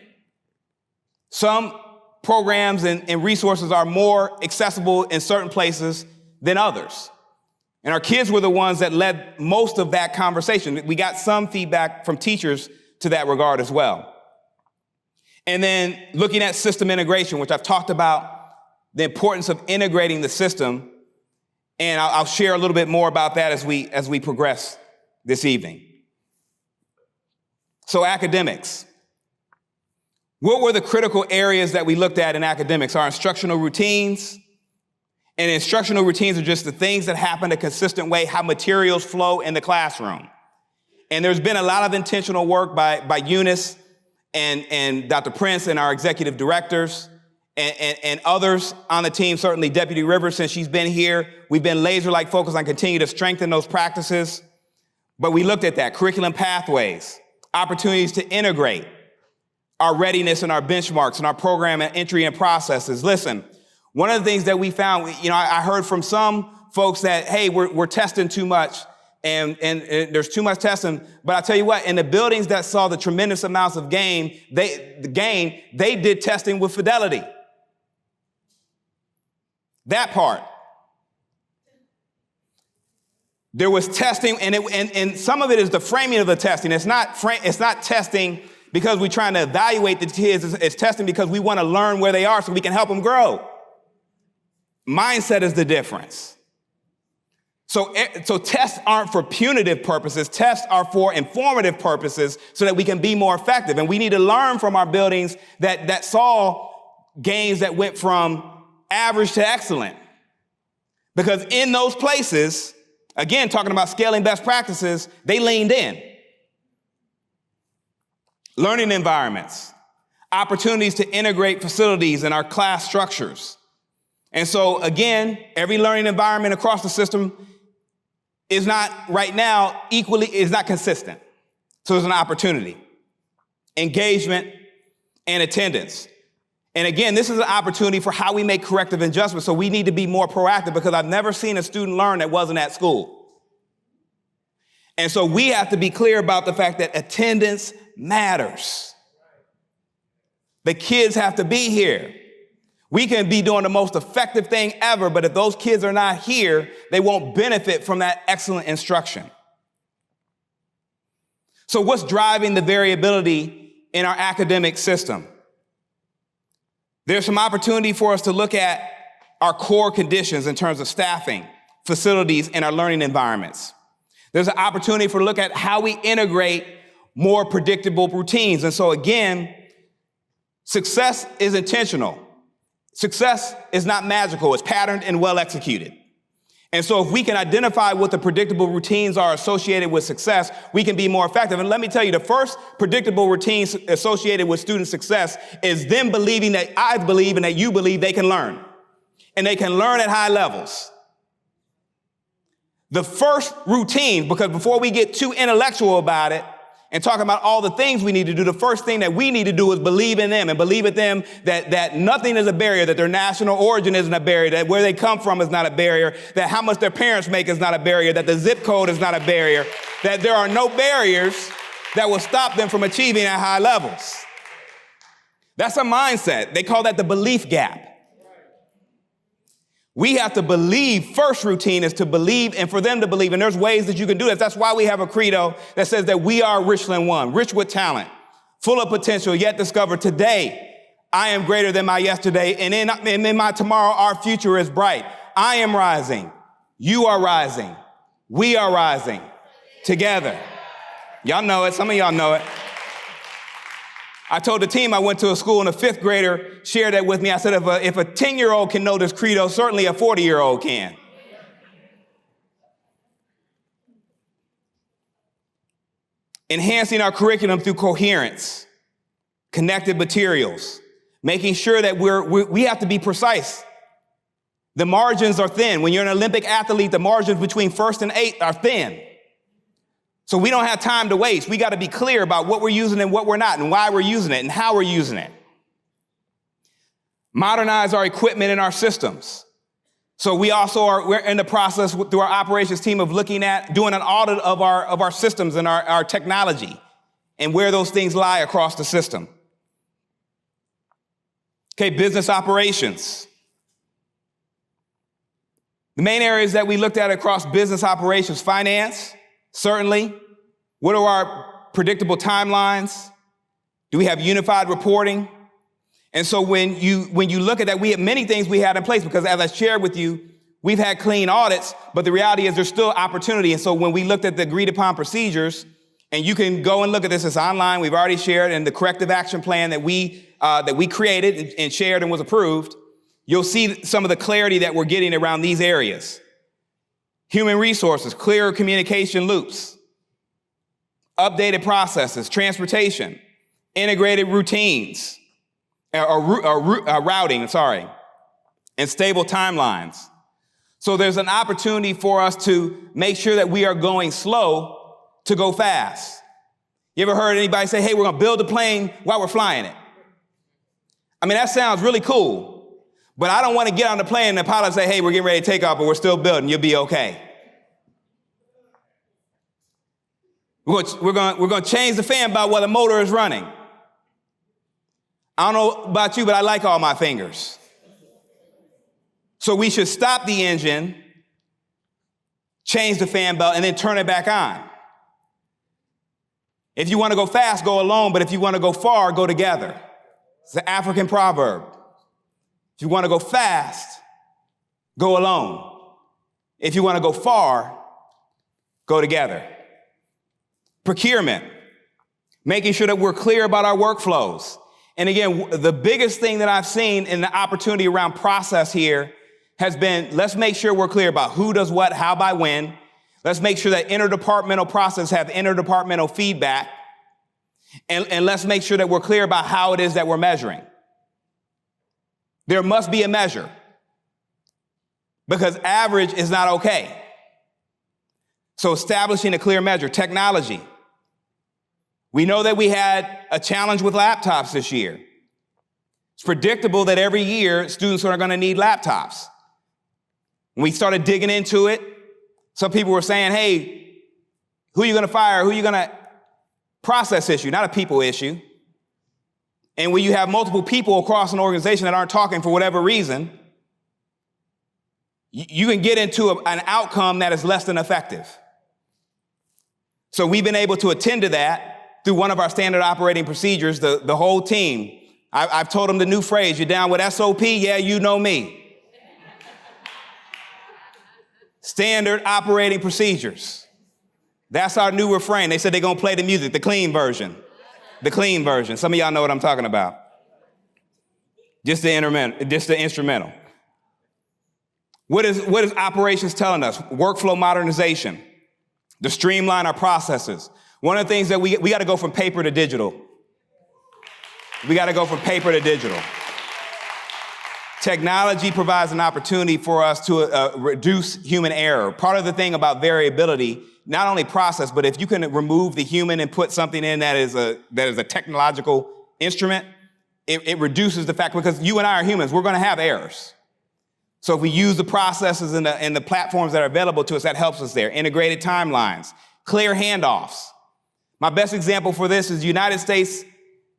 Some programs and resources are more accessible in certain places than others. And our kids were the ones that led most of that conversation. We got some feedback from teachers to that regard as well. And then looking at system integration, which I've talked about the importance of integrating the system. And I'll share a little bit more about that as we progress this evening. So academics. What were the critical areas that we looked at in academics? Our instructional routines. And instructional routines are just the things that happen a consistent way, how materials flow in the classroom. And there's been a lot of intentional work by Eunice and Dr. Prince and our executive directors and others on the team, certainly Deputy Rivers, since she's been here. We've been laser-like focused on continuing to strengthen those practices. But we looked at that, curriculum pathways, opportunities to integrate our readiness and our benchmarks and our program and entry and processes. Listen, one of the things that we found, I heard from some folks that, hey, we're testing too much and there's too much testing. But I tell you what, in the buildings that saw the tremendous amounts of gain, they did testing with fidelity. That part. There was testing, and some of it is the framing of the testing. It's not testing because we're trying to evaluate the kids. It's testing because we want to learn where they are so we can help them grow. Mindset is the difference. So tests aren't for punitive purposes. Tests are for informative purposes so that we can be more effective. And we need to learn from our buildings that saw gains that went from average to excellent. Because in those places, again, talking about scaling best practices, they leaned in. Learning environments, opportunities to integrate facilities in our class structures. And so, again, every learning environment across the system is not right now is not consistent. So there's an opportunity. Engagement and attendance. And again, this is an opportunity for how we make corrective adjustments. So we need to be more proactive because I've never seen a student learn that wasn't at school. And so we have to be clear about the fact that attendance matters. The kids have to be here. We can be doing the most effective thing ever, but if those kids are not here, they won't benefit from that excellent instruction. So what's driving the variability in our academic system? There's some opportunity for us to look at our core conditions in terms of staffing, facilities, and our learning environments. There's an opportunity for to look at how we integrate more predictable routines. And so again, success is intentional. Success is not magical. It's patterned and well executed. And so if we can identify what the predictable routines are associated with success, we can be more effective. And let me tell you, the first predictable routine associated with student success is them believing that I believe and that you believe they can learn. And they can learn at high levels. The first routine, because before we get too intellectual about it and talk about all the things we need to do, the first thing that we need to do is believe in them and believe in them that nothing is a barrier, that their national origin isn't a barrier, that where they come from is not a barrier, that how much their parents make is not a barrier, that the zip code is not a barrier, that there are no barriers that will stop them from achieving at high levels. That's a mindset. They call that the belief gap. We have to believe. First routine is to believe and for them to believe. And there's ways that you can do this. That's why we have a credo that says that we are Richland One, rich with talent, full of potential, yet discovered. Today, I am greater than my yesterday. And in my tomorrow, our future is bright. I am rising. You are rising. We are rising together. Y'all know it. Some of y'all know it. I told the team I went to a school and a fifth grader shared that with me. I said, if a 10-year-old can know this credo, certainly a 40-year-old can. Enhancing our curriculum through coherence, connected materials, making sure that we have to be precise. The margins are thin. When you're an Olympic athlete, the margins between first and eighth are thin. So we don't have time to waste. We got to be clear about what we're using and what we're not and why we're using it and how we're using it. Modernize our equipment and our systems. So we're in the process through our operations team of looking at doing an audit of our systems and our technology and where those things lie across the system. Okay, business operations. The main areas that we looked at across business operations, finance, certainly. What are our predictable timelines? Do we have unified reporting? And so when you look at that, we have many things we had in place because as I shared with you, we've had clean audits, but the reality is there's still opportunity. And so when we looked at the agreed upon procedures, and you can go and look at this, it's online, we've already shared, and the corrective action plan that we created and shared and was approved, you'll see some of the clarity that we're getting around these areas. Human resources, clearer communication loops, updated processes, transportation, integrated routines, routing, and stable timelines. So there's an opportunity for us to make sure that we are going slow to go fast. You ever heard anybody say, hey, we're going to build a plane while we're flying it? I mean, that sounds really cool. But I don't want to get on the plane and the pilot say, hey, we're getting ready to take off, but we're still building. You'll be okay. We're going to change the fan about while the motor is running. I don't know about you, but I like all my fingers. So we should stop the engine, change the fan belt, and then turn it back on. If you want to go fast, go alone, but if you want to go far, go together. It's an African proverb. If you want to go fast, go alone. If you want to go far, go together. Procurement, making sure that we're clear about our workflows. And again, the biggest thing that I've seen in the opportunity around process here has been, let's make sure we're clear about who does what, how, by when. Let's make sure that interdepartmental process have interdepartmental feedback. And let's make sure that we're clear about how it is that we're measuring. There must be a measure because average is not okay. So establishing a clear measure. Technology. We know that we had a challenge with laptops this year. It's predictable that every year students are going to need laptops. When we started digging into it, some people were saying, hey, who are you going to fire? Who are you going to process issue, not a people issue. And when you have multiple people across an organization that aren't talking for whatever reason, you can get into an outcome that is less than effective. So we've been able to attend to that through one of our standard operating procedures, the whole team. I've told them the new phrase, you're down with SOP? Yeah, you know me. Standard operating procedures. That's our new refrain. They said they're gonna play the music, the clean version. The clean version. Some of y'all know what I'm talking about. Just the instrumental. What is operations telling us? Workflow modernization, to streamline our processes. One of the things that we got to go from paper to digital. We got to go from paper to digital. Technology provides an opportunity for us to reduce human error. Part of the thing about variability, not only process, but if you can remove the human and put something in that is a technological instrument, it reduces the fact, because you and I are humans, we're going to have errors. So if we use the processes and the platforms that are available to us, that helps us there. Integrated timelines, clear handoffs. My best example for this is the United States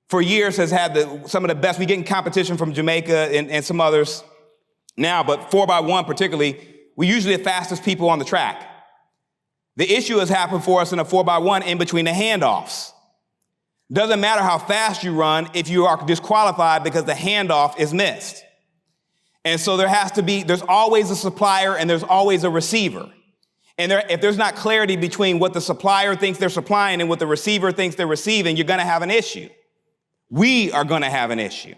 for years has had some of the best. We get in competition from Jamaica and some others now, but 4x1 particularly, we're usually the fastest people on the track. The issue has happened for us in a 4x1 in between the handoffs. Doesn't matter how fast you run if you are disqualified because the handoff is missed. And so there's always a supplier and there's always a receiver. And if there's not clarity between what the supplier thinks they're supplying and what the receiver thinks they're receiving, you're going to have an issue. We are going to have an issue.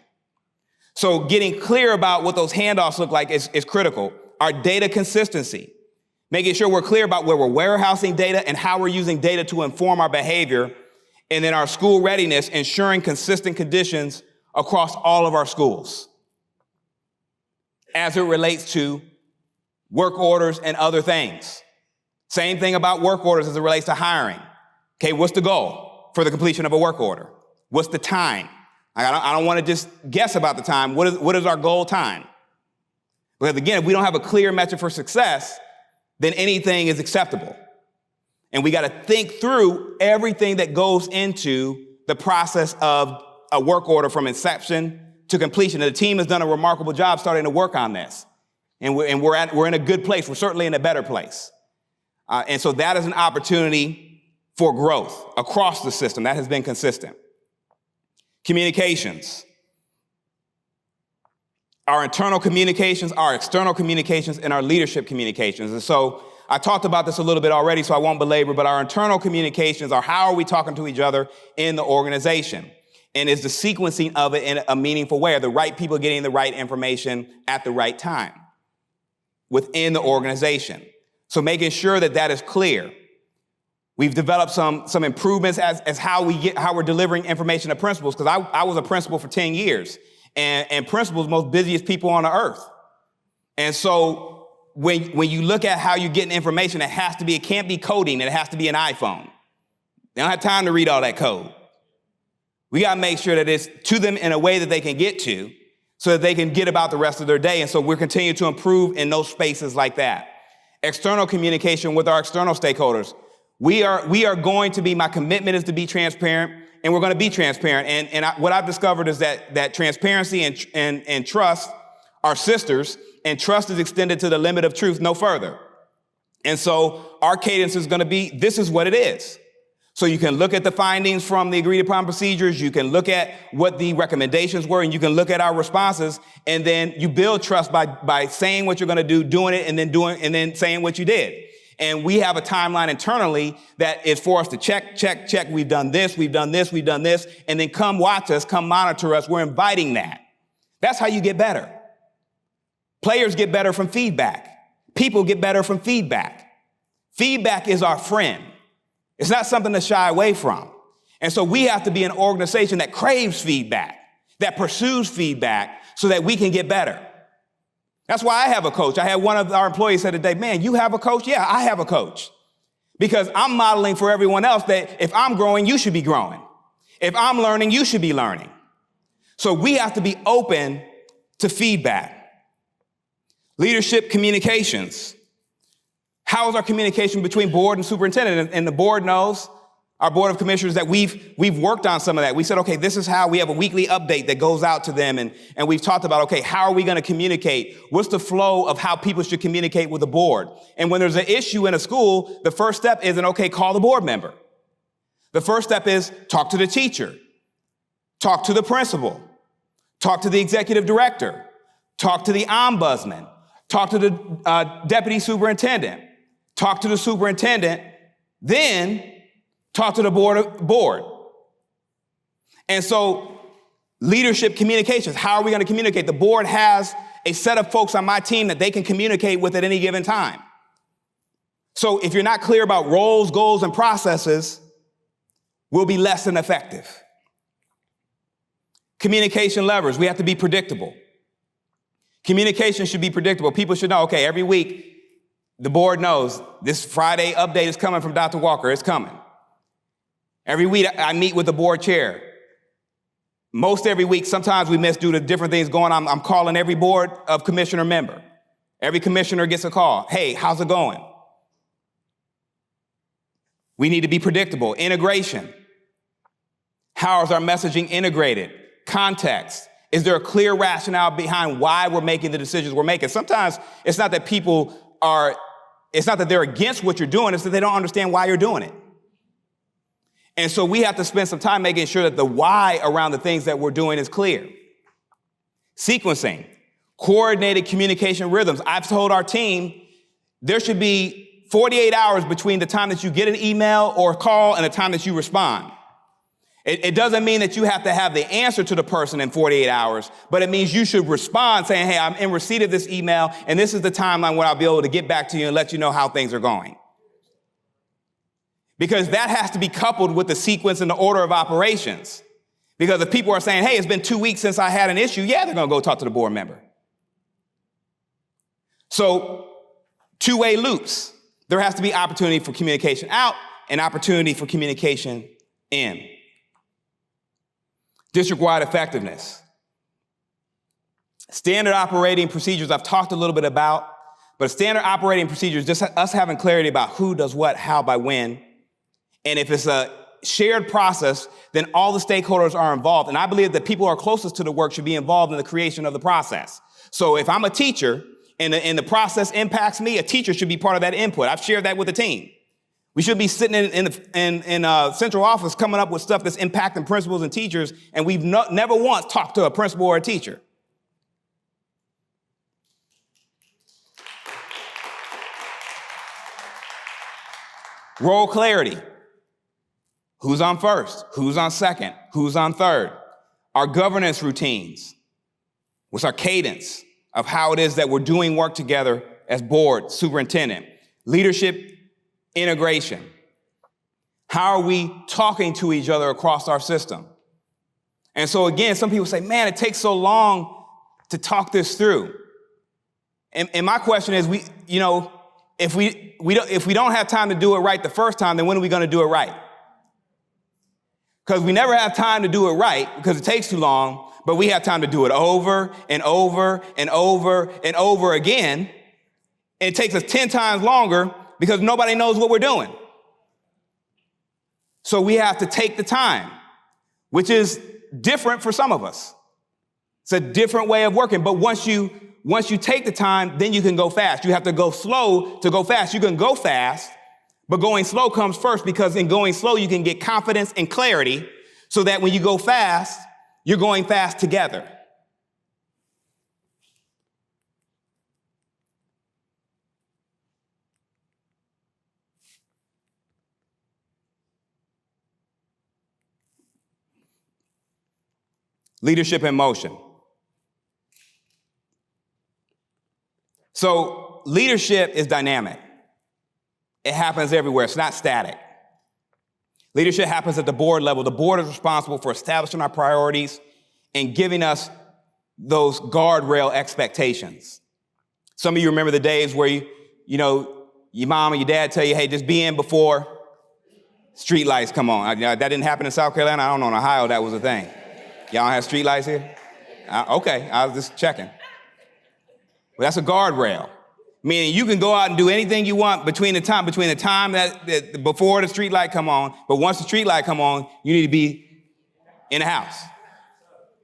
So getting clear about what those handoffs look like is critical. Our data consistency, making sure we're clear about where we're warehousing data and how we're using data to inform our behavior. And then our school readiness, ensuring consistent conditions across all of our schools as it relates to work orders and other things. Same thing about work orders as it relates to hiring. Okay, what's the goal for the completion of a work order? What's the time? I don't want to just guess about the time. What is our goal time? Because again, if we don't have a clear metric for success, then anything is acceptable. And we got to think through everything that goes into the process of a work order from inception to completion. And the team has done a remarkable job starting to work on this. And we're in a good place. We're certainly in a better place. And so that is an opportunity for growth across the system. That has been consistent. Communications. Our internal communications, our external communications, and our leadership communications. And so I talked about this a little bit already, so I won't belabor, but our internal communications are how are we talking to each other in the organization? And is the sequencing of it in a meaningful way? Are the right people getting the right information at the right time within the organization? So making sure that that is clear. We've developed some improvements as how we're delivering information to principals, because I was a principal for 10 years, and principals, most busiest people on the earth. And so when you look at how you're getting information, it can't be coding, it has to be an iPhone. They don't have time to read all that code. We got to make sure that it's to them in a way that they can get to so that they can get about the rest of their day. And so we're continuing to improve in those spaces like that. External communication with our external stakeholders. We are going to be, my commitment is to be transparent, and we're going to be transparent. And what I've discovered is that transparency and trust are sisters, and trust is extended to the limit of truth, no further. And so our cadence is going to be, this is what it is. So you can look at the findings from the agreed upon procedures, you can look at what the recommendations were, and you can look at our responses, and then you build trust by saying what you're going to do, doing it, and then saying what you did. And we have a timeline internally that is for us to check. We've done this, and then come watch us, come monitor us. We're inviting that. That's how you get better. Players get better from feedback. People get better from feedback. Feedback is our friend. It's not something to shy away from. And so we have to be an organization that craves feedback, that pursues feedback so that we can get better. That's why I have a coach. I had one of our employees say today, man, you have a coach? Yeah, I have a coach. Because I'm modeling for everyone else that if I'm growing, you should be growing. If I'm learning, you should be learning. So we have to be open to feedback. Leadership communications. How is our communication between board and superintendent? And the board knows, our board of commissioners, that we've worked on some of that. We said, okay, this is how we have a weekly update that goes out to them. And we've talked about, okay, how are we going to communicate? What's the flow of how people should communicate with the board? And when there's an issue in a school, the first step isn't, okay, call the board member. The first step is talk to the teacher, talk to the principal, talk to the executive director, talk to the ombudsman, talk to the deputy superintendent, talk to the superintendent, then talk to the board. And so leadership communications, how are we going to communicate? The board has a set of folks on my team that they can communicate with at any given time. So if you're not clear about roles, goals, and processes, we'll be less than effective. Communication levers, we have to be predictable. Communication should be predictable. People should know, okay, every week, the board knows this Friday update is coming from Dr. Walker. It's coming. Every week, I meet with the board chair. Most every week, sometimes we miss due to different things going on. I'm calling every board of commissioner member. Every commissioner gets a call. Hey, how's it going? We need to be predictable. Integration. How is our messaging integrated? Context. Is there a clear rationale behind why we're making the decisions we're making? Sometimes it's not that it's not that they're against what you're doing, it's that they don't understand why you're doing it. And so we have to spend some time making sure that the why around the things that we're doing is clear. Sequencing, coordinated communication rhythms. I've told our team there should be 48 hours between the time that you get an email or a call and the time that you respond. It doesn't mean that you have to have the answer to the person in 48 hours, but it means you should respond saying, hey, I'm in receipt of this email, and this is the timeline when I'll be able to get back to you and let you know how things are going. Because that has to be coupled with the sequence and the order of operations. Because if people are saying, hey, it's been 2 weeks since I had an issue, yeah, they're going to go talk to the board member. So, two-way loops. There has to be opportunity for communication out and opportunity for communication in. District-wide effectiveness. Standard operating procedures, I've talked a little bit about, but standard operating procedures, just us having clarity about who does what, how, by when. And if it's a shared process, then all the stakeholders are involved. And I believe that people who are closest to the work should be involved in the creation of the process. So if I'm a teacher and the process impacts me, a teacher should be part of that input. I've shared that with the team. We should be sitting in central office coming up with stuff that's impacting principals and teachers, and we've never once talked to a principal or a teacher. Role clarity. Who's on first? Who's on second? Who's on third? Our governance routines. What's our cadence of how it is that we're doing work together as board, superintendent? Leadership integration. How are we talking to each other across our system? And so again, some people say, man, it takes so long to talk this through. And my question is, if we don't have time to do it right the first time, then when are we going to do it right? Because we never have time to do it right because it takes too long, but we have time to do it over and over and over and over again. It takes us 10 times longer because nobody knows what we're doing. So we have to take the time, which is different for some of us. It's a different way of working. But once you take the time, then you can go fast. You have to go slow to go fast. You can go fast, but going slow comes first because in going slow, you can get confidence and clarity so that when you go fast, you're going fast together. Leadership in motion. So leadership is dynamic. It happens everywhere. It's not static. Leadership happens at the board level. The board is responsible for establishing our priorities and giving us those guardrail expectations. Some of you remember the days where your mom or your dad tell you, hey, just be in before street lights come on. That didn't happen in South Carolina. I don't know, in Ohio that was a thing. Y'all don't have street lights here? Okay, I was just checking. Well, that's a guardrail. Meaning you can go out and do anything you want between the time that before the street light come on, but once the street light come on, you need to be in the house.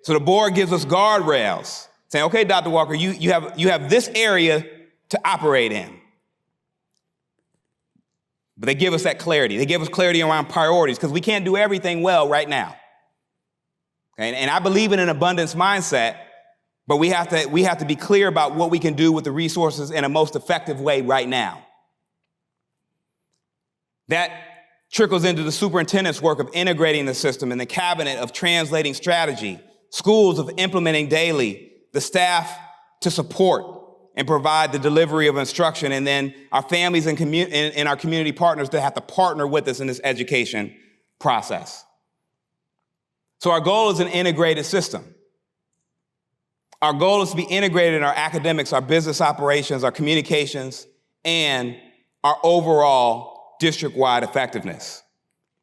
So the board gives us guardrails, saying, okay, Dr. Walker, you have this area to operate in. But they give us that clarity. They give us clarity around priorities because we can't do everything well right now. Okay? And I believe in an abundance mindset, but we have to be clear about what we can do with the resources in a most effective way right now. That trickles into the superintendent's work of integrating the system and the cabinet of translating strategy, schools of implementing daily, the staff to support and provide the delivery of instruction, and then our families and our community partners that have to partner with us in this education process. So our goal is an integrated system. Our goal is to be integrated in our academics, our business operations, our communications, and our overall district-wide effectiveness.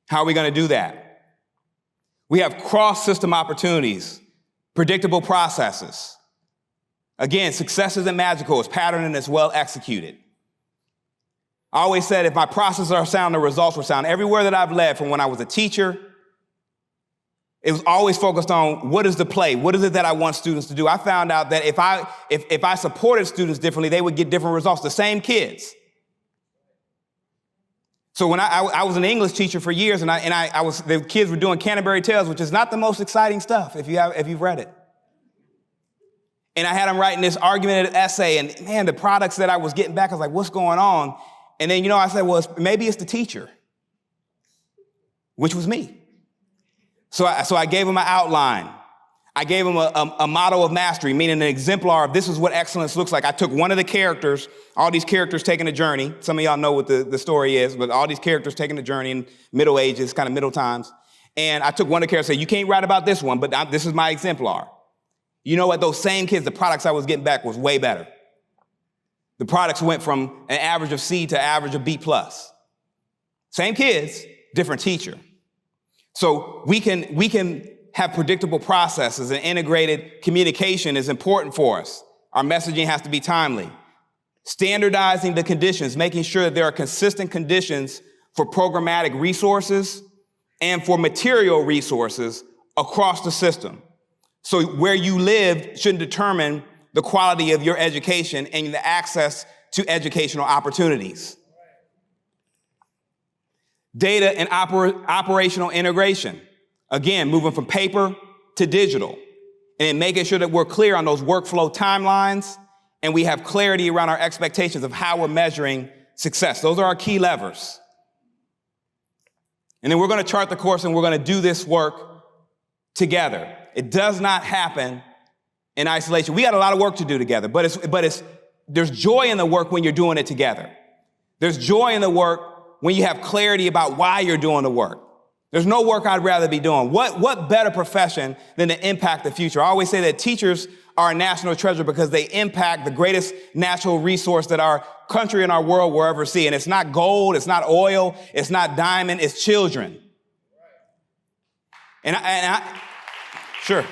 How are we going to do that? We have cross-system opportunities, predictable processes. Again, success isn't magical, it's patterned and it's well executed. I always said if my processes are sound, the results were sound. Everywhere that I've led, from when I was a teacher, it was always focused on what is the play? What is it that I want students to do? I found out that if I supported students differently, they would get different results, the same kids. So when I was an English teacher for years, and the kids were doing Canterbury Tales, which is not the most exciting stuff if you've read it. And I had them writing this argumentative essay, and man, the products that I was getting back, I was like, what's going on? And then, I said, well, maybe it's the teacher, which was me. So I gave them an outline. I gave them a model of mastery, meaning an exemplar of this is what excellence looks like. I took one of the characters, all these characters taking a journey. Some of y'all know what the story is, but all these characters taking a journey in Middle Ages, kind of middle times. And I took one of the characters and said, you can't write about this one, but this is my exemplar. You know what? Those same kids, the products I was getting back was way better. The products went from an average of C to average of B+. Same kids, different teacher. So we can have predictable processes, and integrated communication is important for us. Our messaging has to be timely. Standardizing the conditions, making sure that there are consistent conditions for programmatic resources and for material resources across the system. So where you live should determine the quality of your education and the access to educational opportunities. Data and operational integration. Again, moving from paper to digital, and making sure that we're clear on those workflow timelines, and we have clarity around our expectations of how we're measuring success. Those are our key levers. And then we're going to chart the course, and we're going to do this work together. It does not happen in isolation. We got a lot of work to do together, but there's joy in the work when you're doing it together. There's joy in the work when you have clarity about why you're doing the work. There's no work I'd rather be doing. What better profession than to impact the future? I always say that teachers are a national treasure because they impact the greatest natural resource that our country and our world will ever see. And it's not gold, it's not oil, it's not diamond, it's children. Sure.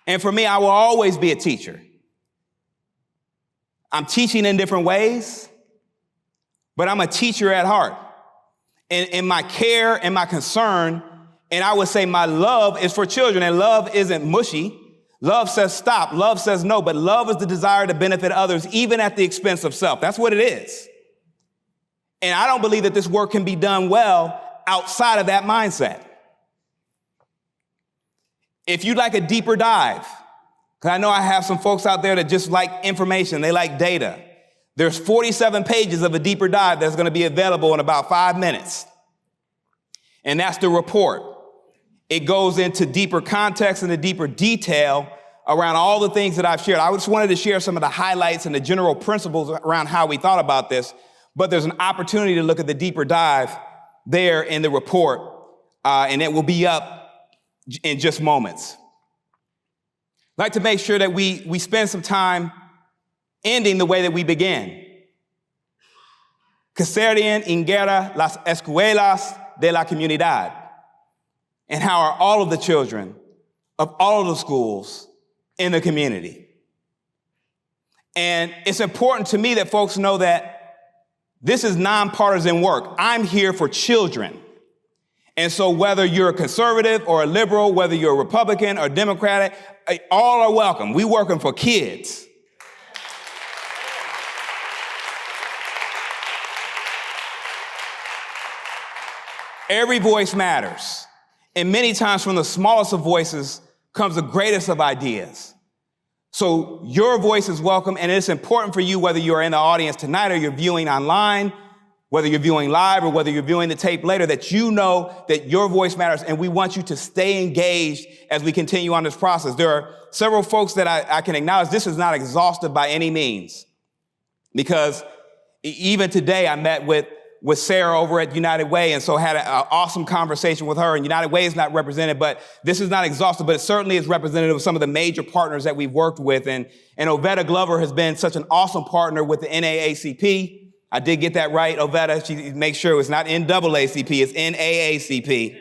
And for me, I will always be a teacher. I'm teaching in different ways, but I'm a teacher at heart. And my care and my concern, and I would say my love is for children, and love isn't mushy. Love says stop, love says no, but love is the desire to benefit others, even at the expense of self. That's what it is. And I don't believe that this work can be done well outside of that mindset. If you'd like a deeper dive, because I know I have some folks out there that just like information, they like data. There's 47 pages of a deeper dive that's going to be available in about 5 minutes. And that's the report. It goes into deeper context and a deeper detail around all the things that I've shared. I just wanted to share some of the highlights and the general principles around how we thought about this, but there's an opportunity to look at the deeper dive there in the report, and it will be up in just moments. I'd like to make sure that we spend some time ending the way that we began. Que serían en guerra las escuelas de la comunidad. And how are all of the children of all of the schools in the community? And it's important to me that folks know that this is nonpartisan work. I'm here for children. And so whether you're a conservative or a liberal, whether you're a Republican or Democratic, all are welcome. We're working for kids. Every voice matters. And many times from the smallest of voices comes the greatest of ideas. So your voice is welcome, and it's important for you, whether you're in the audience tonight or you're viewing online, whether you're viewing live or whether you're viewing the tape later, that you know that your voice matters, and we want you to stay engaged as we continue on this process. There are several folks that I can acknowledge this is not exhaustive by any means, because even today I met with Sarah over at United Way, and so had an awesome conversation with her. And United Way is not represented, but this is not exhaustive, but it certainly is representative of some of the major partners that we've worked with. And Ovetta Glover has been such an awesome partner with the NAACP. I did get that right, Ovetta. She makes sure it's not NAACP, it's NAACP.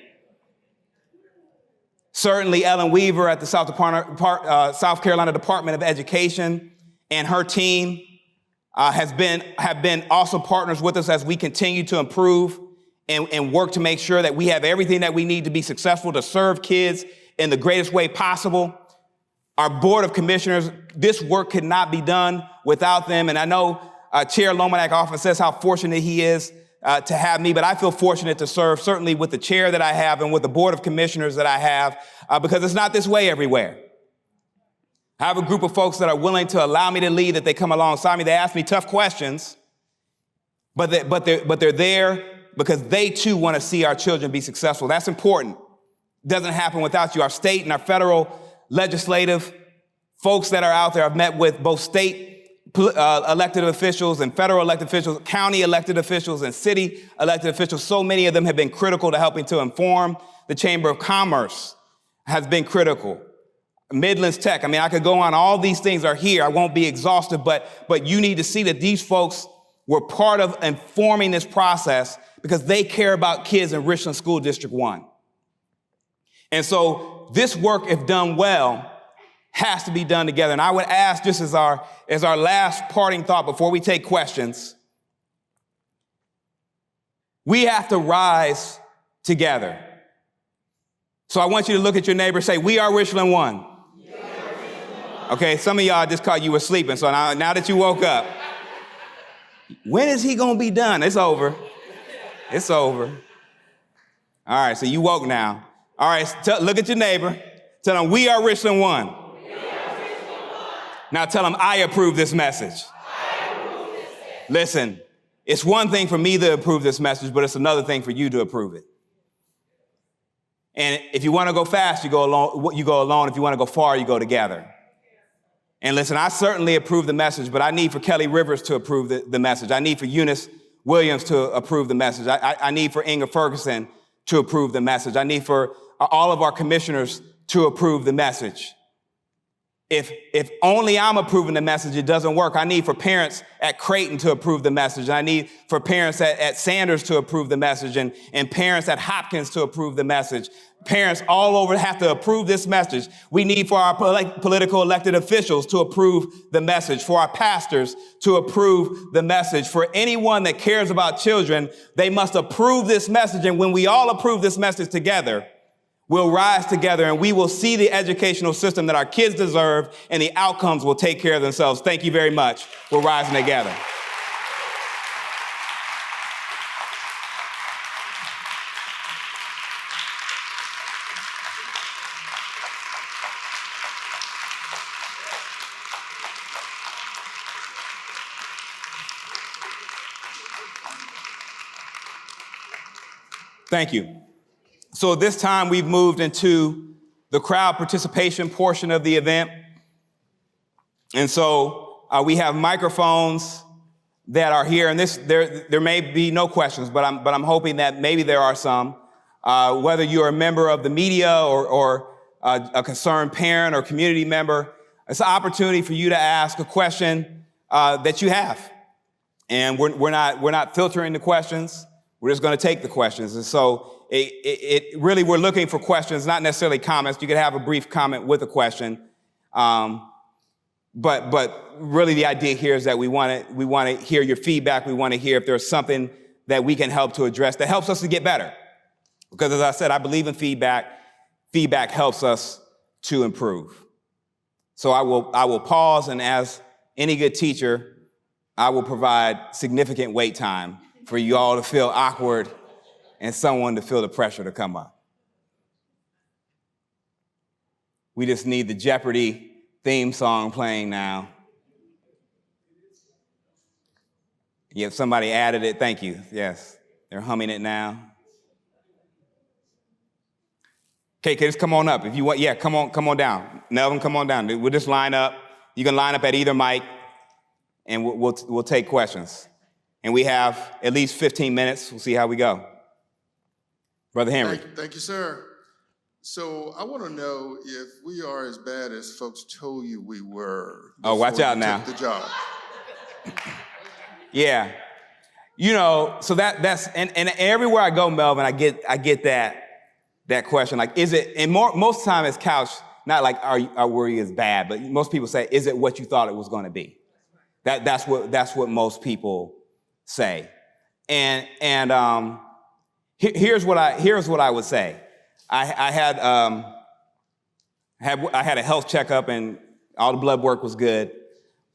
Certainly Ellen Weaver at the South Carolina Department of Education and her team have been awesome partners with us as we continue to improve and work to make sure that we have everything that we need to be successful to serve kids in the greatest way possible. Our Board of Commissioners, this work could not be done without them. And I know Chair Lomanak often says how fortunate he is to have me, but I feel fortunate to serve certainly with the chair that I have and with the Board of Commissioners that I have, because it's not this way everywhere. I have a group of folks that are willing to allow me to lead, that they come alongside me. They ask me tough questions, but they're there because they too want to see our children be successful. That's important. It doesn't happen without you. Our state and our federal legislative folks that are out there, I've met with both state elected officials and federal elected officials, county elected officials and city elected officials. So many of them have been critical to helping to inform. The Chamber of Commerce has been critical. Midlands Tech, I mean, I could go on. All these things are here. I won't be exhaustive, but you need to see that these folks were part of informing this process because they care about kids in Richland School District 1. And so this work, if done well, has to be done together. And I would ask, just as our last parting thought before we take questions, we have to rise together. So I want you to look at your neighbor and say, we are Richland 1. Okay, some of y'all just caught you were sleeping, so now that you woke up, when is he gonna be done? It's over. It's over. All right, so you woke now. All right, look at your neighbor. Tell him, we are Richland 1. Now tell him, I approve this message. Listen, it's one thing for me to approve this message, but it's another thing for you to approve it. And if you want to go fast, you go alone. If you want to go far, you go together. And listen, I certainly approve the message, but I need for Kelly Rivers to approve the message. I need for Eunice Williams to approve the message. I need for Inga Ferguson to approve the message. I need for all of our commissioners to approve the message. If only I'm approving the message, it doesn't work. I need for parents at Creighton to approve the message. I need for parents at Sanders to approve the message, and parents at Hopkins to approve the message. Parents all over have to approve this message. We need for our political elected officials to approve the message, for our pastors to approve the message. For anyone that cares about children, they must approve this message. And when we all approve this message together, we'll rise together and we will see the educational system that our kids deserve, and the outcomes will take care of themselves. Thank you very much. We're rising together. Thank you. So this time we've moved into the crowd participation portion of the event. And so we have microphones that are here, and there may be no questions, but I'm hoping that maybe there are some. Whether you're a member of the media or a concerned parent or community member, it's an opportunity for you to ask a question that you have. And we're not filtering the questions. We're just going to take the questions. And so it really, we're looking for questions, not necessarily comments. You could have a brief comment with a question. But really the idea here is that we want to hear your feedback. We want to hear if there's something that we can help to address that helps us to get better. Because as I said, I believe in feedback. Feedback helps us to improve. So I will pause, and as any good teacher, I will provide significant wait time for you all to feel awkward and someone to feel the pressure to come up. We just need the Jeopardy theme song playing now. Yeah, somebody added it. Thank you. Yes, they're humming it now. Okay, kids, come on up if you want. Yeah, come on down. Melvin, come on down. We'll just line up. You can line up at either mic, and we'll take questions. And we have at least 15 minutes. We'll see how we go. Brother Henry. Thank you, sir. So I want to know if we are as bad as folks told you we were. Oh, watch out now. Took the job. Yeah, you know, so that's and everywhere I go, Melvin, I get that question. Like, is it? And most time it's couched not like are we as bad, but most people say, is it what you thought it was going to be? That's what most people say. And here's what I would say. I had a health checkup and all the blood work was good,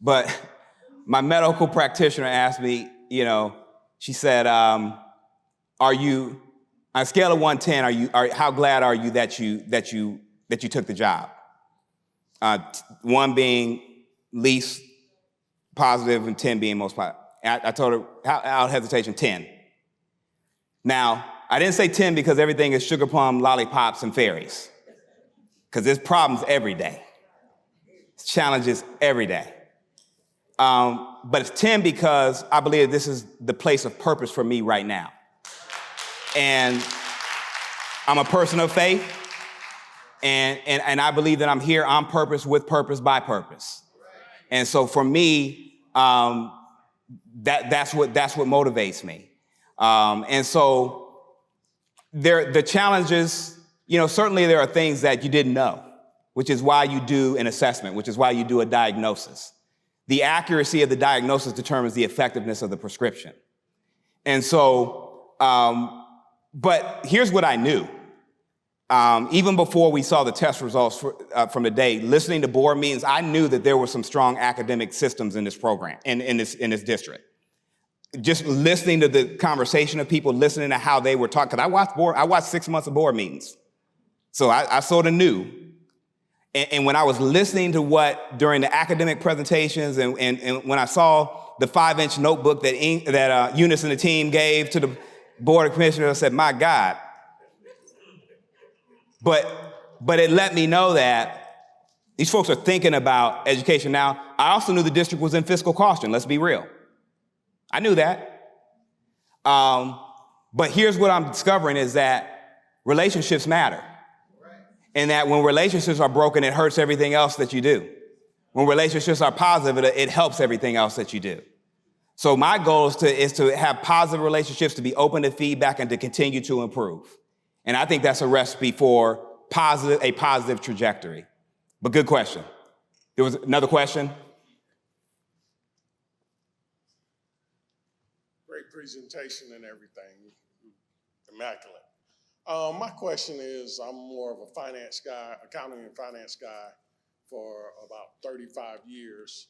but my medical practitioner asked me, you know, she said, "Are you on a scale of 1 to 10? How glad are you that you took the job?" 1 being least positive and 10 being most positive. I told her without hesitation 10. Now I didn't say 10 because everything is sugar plum, lollipops, and fairies, because there's problems every day, it's challenges every day. But it's 10 because I believe this is the place of purpose for me right now. And I'm a person of faith, and I believe that I'm here on purpose, with purpose, by purpose. And so for me, that's what motivates me. And so the challenges, you know, certainly there are things that you didn't know, which is why you do an assessment, which is why you do a diagnosis. The accuracy of the diagnosis determines the effectiveness of the prescription. And so, but here's what I knew. Even before we saw the test results from the day, listening to board meetings, I knew that there were some strong academic systems in this program, in this district. Just listening to the conversation of people, listening to how they were talking, because I watched 6 months of board meetings. So I sort of knew. And when I was listening to what, during the academic presentations, and when I saw the 5-inch notebook that Eunice and the team gave to the board of commissioners, I said, my God. But it let me know that these folks are thinking about education. Now, I also knew the district was in fiscal caution, let's be real. I knew that. But here's what I'm discovering is that relationships matter. And that when relationships are broken, it hurts everything else that you do. When relationships are positive, it helps everything else that you do. So my goal is to have positive relationships, to be open to feedback, and to continue to improve. And I think that's a recipe for a positive trajectory. But good question. There was another question? Great presentation and everything. Immaculate. My question is, I'm more of a finance guy, accounting and finance guy for about 35 years.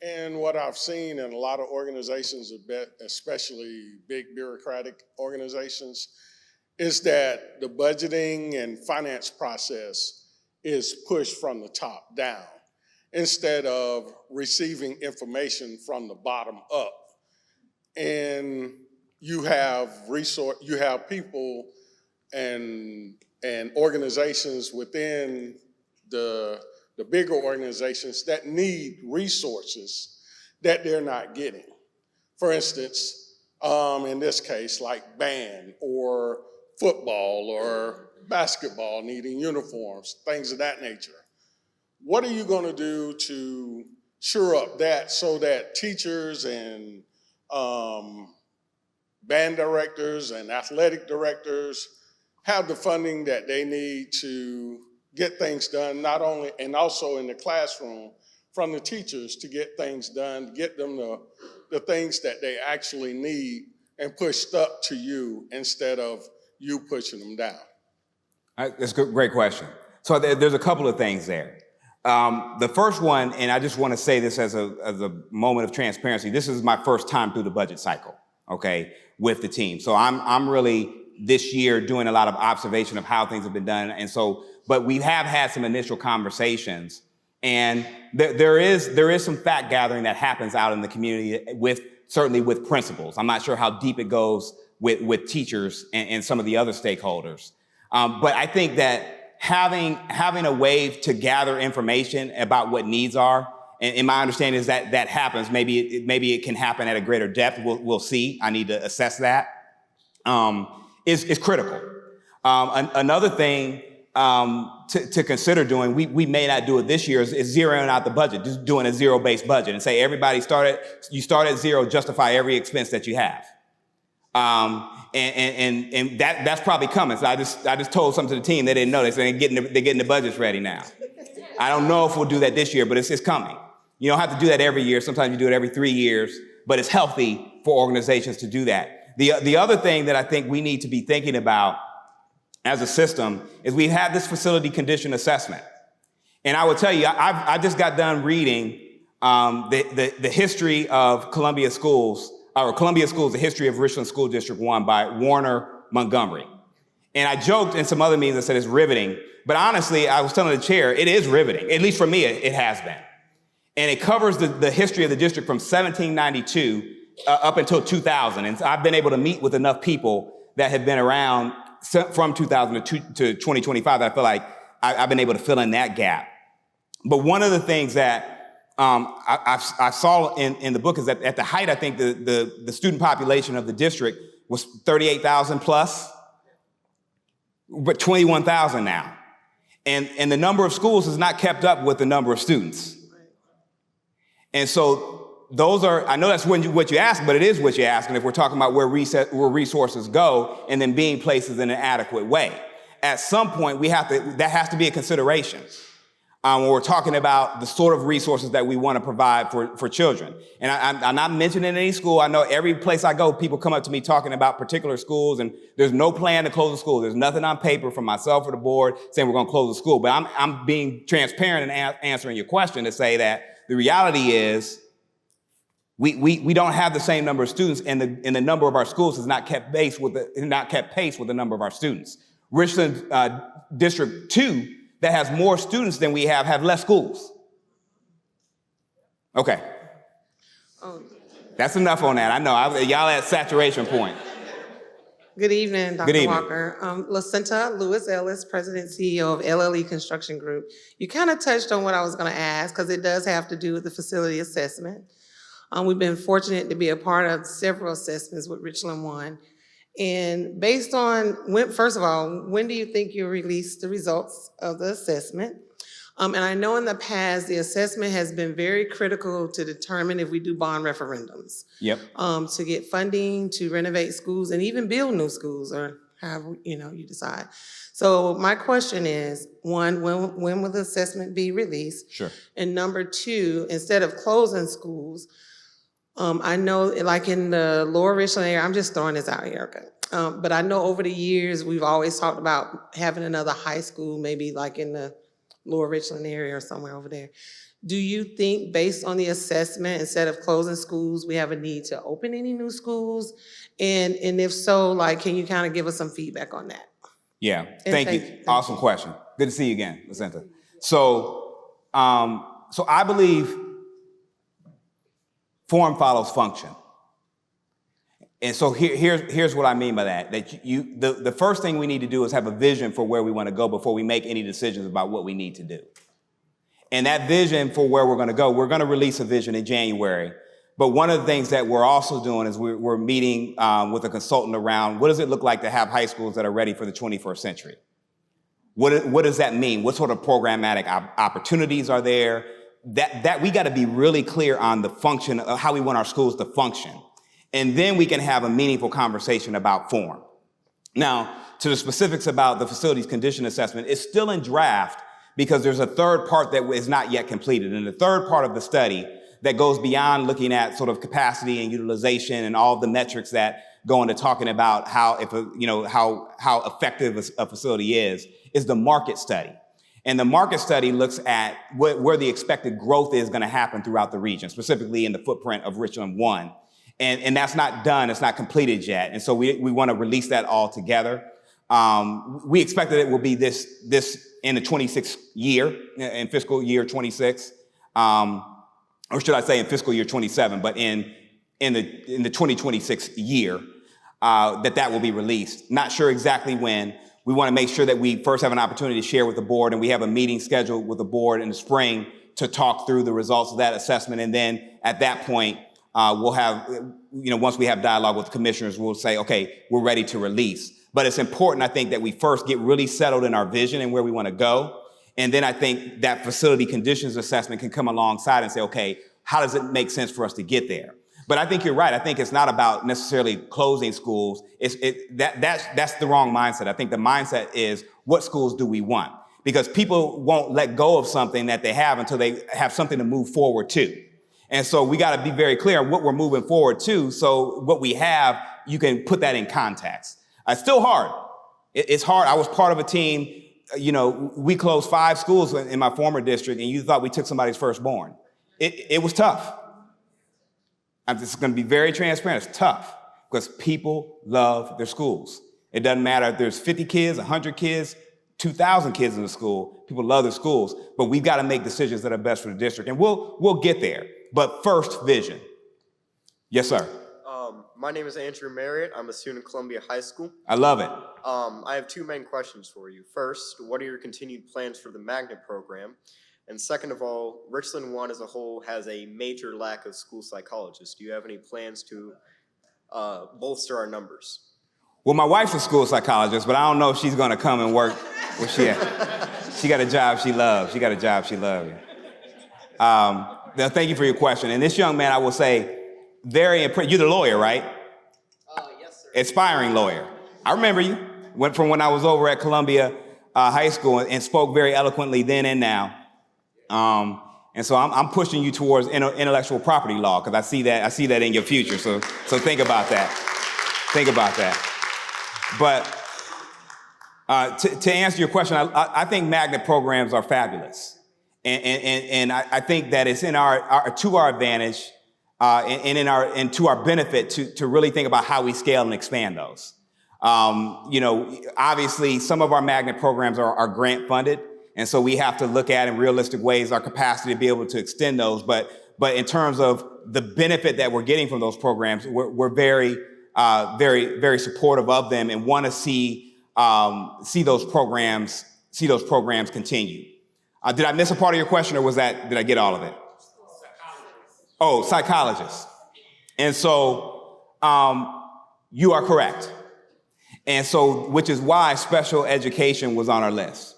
And what I've seen in a lot of organizations, especially big bureaucratic organizations, is that the budgeting and finance process is pushed from the top down instead of receiving information from the bottom up. And you have people and organizations within the bigger organizations that need resources that they're not getting. For instance, in this case, like band or football or basketball needing uniforms, things of that nature. What are you going to do to shore up that so that teachers and band directors and athletic directors have the funding that they need to get things done, not only, and also in the classroom from the teachers to get things done, get them the things that they actually need and pushed up to you instead of you pushing them down? That's a great question. So there's a couple of things there. The first one, and I just want to say this as a moment of transparency, this is my first time through the budget cycle, okay, with the team. So I'm really this year doing a lot of observation of how things have been done. And so, but we have had some initial conversations, and there is some fact gathering that happens out in the community with certainly with principals. I'm not sure how deep it goes with teachers and some of the other stakeholders. But I think that having a way to gather information about what needs are, and my understanding is that that happens. Maybe it can happen at a greater depth. We'll see. I need to assess that. Is critical. Another thing to consider doing, we may not do it this year, is zeroing out the budget, just doing a zero-based budget and say everybody start at zero, justify every expense that you have. And that's probably coming. So I just told something to the team. They didn't know. They're getting the budgets ready now. I don't know if we'll do that this year, but it's coming. You don't have to do that every year. Sometimes you do it every 3 years, but it's healthy for organizations to do that. The other thing that I think we need to be thinking about as a system is we have this facility condition assessment. And I will tell you, I just got done reading the history of Columbia Schools, the history of Richland School District 1 by Warner Montgomery. And I joked in some other meetings, I said it's riveting. But honestly, I was telling the chair, it is riveting. At least for me, it has been. And it covers the history of the district from 1792 up until 2000. And I've been able to meet with enough people that have been around from 2000 to 2025 that I feel like I've been able to fill in that gap. But one of the things that I saw in the book is that at the height, I think the student population of the district was 38,000 plus, but 21,000 now. And the number of schools has not kept up with the number of students. And so those are, I know that's what you ask, but it is what you're asking if we're talking about where resources go and then being placed in an adequate way. At some point, that has to be a consideration when we're talking about the sort of resources that we want to provide for children. And I'm not mentioning any school. I know every place I go, people come up to me talking about particular schools, and there's no plan to close the school. There's nothing on paper from myself or the board saying we're going to close the school. But I'm being transparent and answering your question to say that the reality is we don't have the same number of students, and the number of our schools has not kept pace with the number of our students. Richland District 2, that has more students than we have less schools. Okay. That's enough on that. I know, y'all at saturation point. Good evening, Dr. Good evening. Walker. Lacinta Lewis-Ellis, President and CEO of LLE Construction Group. You kind of touched on what I was going to ask because it does have to do with the facility assessment. We've been fortunate to be a part of several assessments with Richland 1. And based on, first of all, when do you think you'll release the results of the assessment? And I know in the past, the assessment has been very critical to determine if we do bond referendums. Yep. To get funding, to renovate schools, and even build new schools, or however, you decide. So my question is, one, when will the assessment be released? Sure. And number two, instead of closing schools, I know, like in the Lower Richland area, I'm just throwing this out here, okay? But I know over the years, we've always talked about having another high school, maybe like in the Lower Richland area or somewhere over there. Do you think, based on the assessment, instead of closing schools, we have a need to open any new schools? And if so, like, can you kind of give us some feedback on that? Yeah, thank you. Awesome question. Good to see you again, Lacinta. So I believe form follows function. And so here's what I mean by that. That the first thing we need to do is have a vision for where we want to go before we make any decisions about what we need to do. And that vision for where we're going to go, we're going to release a vision in January. But one of the things that we're also doing is we're meeting with a consultant around what does it look like to have high schools that are ready for the 21st century? What does that mean? What sort of programmatic opportunities are there? That we got to be really clear on the function of how we want our schools to function. And then we can have a meaningful conversation about form. Now, to the specifics about the facilities condition assessment, it's still in draft because there's a third part that is not yet completed. And the third part of the study that goes beyond looking at sort of capacity and utilization and all the metrics that go into talking about how effective a facility is the market study. And the market study looks at where the expected growth is going to happen throughout the region, specifically in the footprint of Richland 1. And that's not done, it's not completed yet. And so we want to release that all together. We expect that it will be this in the 26th year, in fiscal year 26, or should I say in fiscal year 27, but in in the 2026 year, that will be released. Not sure exactly when. We want to make sure that we first have an opportunity to share with the board, and we have a meeting scheduled with the board in the spring to talk through the results of that assessment. And then at that point, we'll have, once we have dialogue with the commissioners, we'll say, okay, we're ready to release. But it's important, I think, that we first get really settled in our vision and where we want to go. And then I think that facility conditions assessment can come alongside and say, okay, how does it make sense for us to get there? But I think you're right. I think it's not about necessarily closing schools. That's the wrong mindset. I think the mindset is, what schools do we want? Because people won't let go of something that they have until they have something to move forward to. And so we got to be very clear on what we're moving forward to. So what we have, you can put that in context. It's still hard. It's hard. I was part of a team. We closed 5 schools in my former district, and you thought we took somebody's firstborn. It was tough. I'm just going to be very transparent. It's tough because people love their schools. It doesn't matter if there's 50 kids, 100 kids, 2,000 kids in the school. People love their schools, but we've got to make decisions that are best for the district, and we'll get there. But first, vision. Yes, sir. My name is Andrew Marriott. I'm a student at Columbia High School. I love it. I have 2 main questions for you. First, what are your continued plans for the magnet program? And second of all, Richland 1 as a whole has a major lack of school psychologists. Do you have any plans to bolster our numbers? Well, my wife's a school psychologist, but I don't know if she's going to come and work where she at. She got a job she loves. Now, thank you for your question. And this young man, I will say, very impressed. You're the lawyer, right? Yes, sir. Aspiring lawyer. I remember you. Went from when I was over at Columbia High School and spoke very eloquently then and now. And so I'm pushing you towards intellectual property law because I see that in your future. So think about that. But to answer your question, I think magnet programs are fabulous, and I think that it's to our advantage and to our benefit to really think about how we scale and expand those. Obviously, some of our magnet programs are grant funded. And so we have to look at in realistic ways our capacity to be able to extend those. But in terms of the benefit that we're getting from those programs, we're very, very, very supportive of them and want to see those programs continue. Did I miss a part of your question, or did I get all of it? Oh, psychologists. And so you are correct. And so, which is why special education was on our list.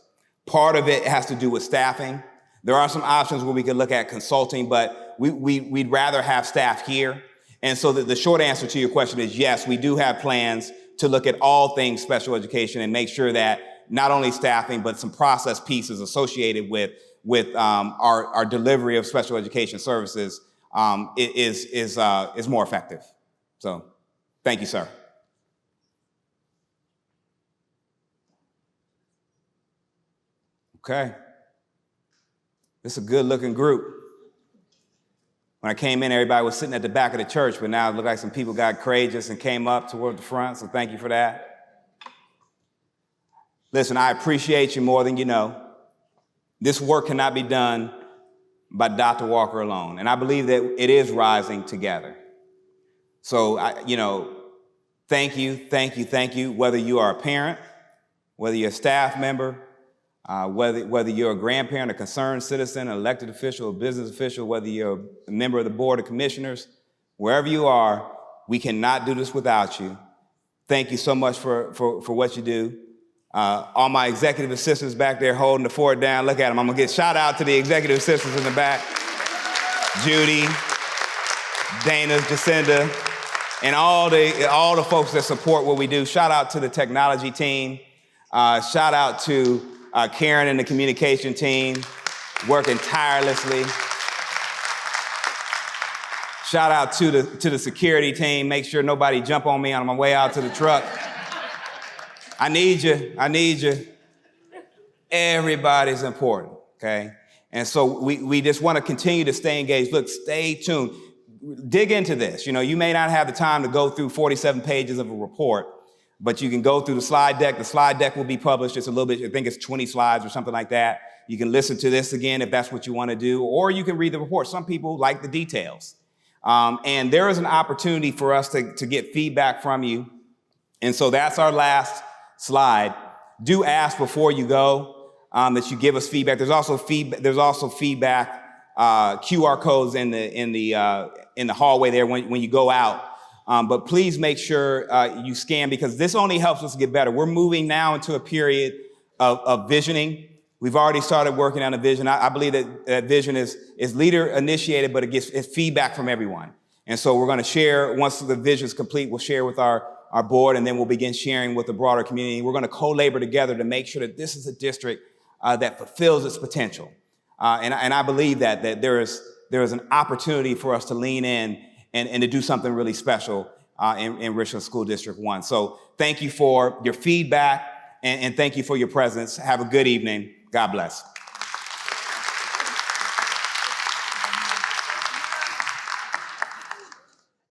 Part of it has to do with staffing. There are some options where we could look at consulting, but we'd rather have staff here. And so the short answer to your question is yes, we do have plans to look at all things special education and make sure that not only staffing, but some process pieces associated with our delivery of special education services is more effective. So thank you, sir. Okay. This is a good-looking group. When I came in, everybody was sitting at the back of the church, but now it looked like some people got courageous and came up toward the front, so thank you for that. Listen, I appreciate you more than you know. This work cannot be done by Dr. Walker alone, and I believe that it is rising together. So, thank you, whether you are a parent, whether you're a staff member, whether you're a grandparent, a concerned citizen, an elected official, a business official, whether you're a member of the board of commissioners, wherever you are, we cannot do this without you. Thank you so much for what you do. All my executive assistants back there holding the fort down, look at them. I'm gonna get shout out to the executive assistants in the back. Judy, Dana, Jacinda, and all the folks that support what we do. Shout out to the technology team. Shout out to Karen and the communication team, working tirelessly. Shout out to the security team. Make sure nobody jump on me on my way out to the truck. I need you. Everybody's important, okay? And so we just want to continue to stay engaged. Look, stay tuned. Dig into this. You may not have the time to go through 47 pages of a report, but you can go through the slide deck. The slide deck will be published. It's a little bit, I think it's 20 slides or something like that. You can listen to this again if that's what you want to do, or you can read the report. Some people like the details. And there is an opportunity for us to get feedback from you. And so that's our last slide. Do ask before you go that you give us feedback. There's also feedback QR codes in the hallway there when you go out. But please make sure you scan, because this only helps us get better. We're moving now into a period of visioning. We've already started working on a vision. I believe that vision is leader initiated, but it's feedback from everyone. And so we're going to share, once the vision is complete, we'll share with our board, and then we'll begin sharing with the broader community. We're going to co-labor together to make sure that this is a district that fulfills its potential. And I believe that there is an opportunity for us to lean in and to do something really special in Richland School District 1. So thank you for your feedback, and thank you for your presence. Have a good evening. God bless.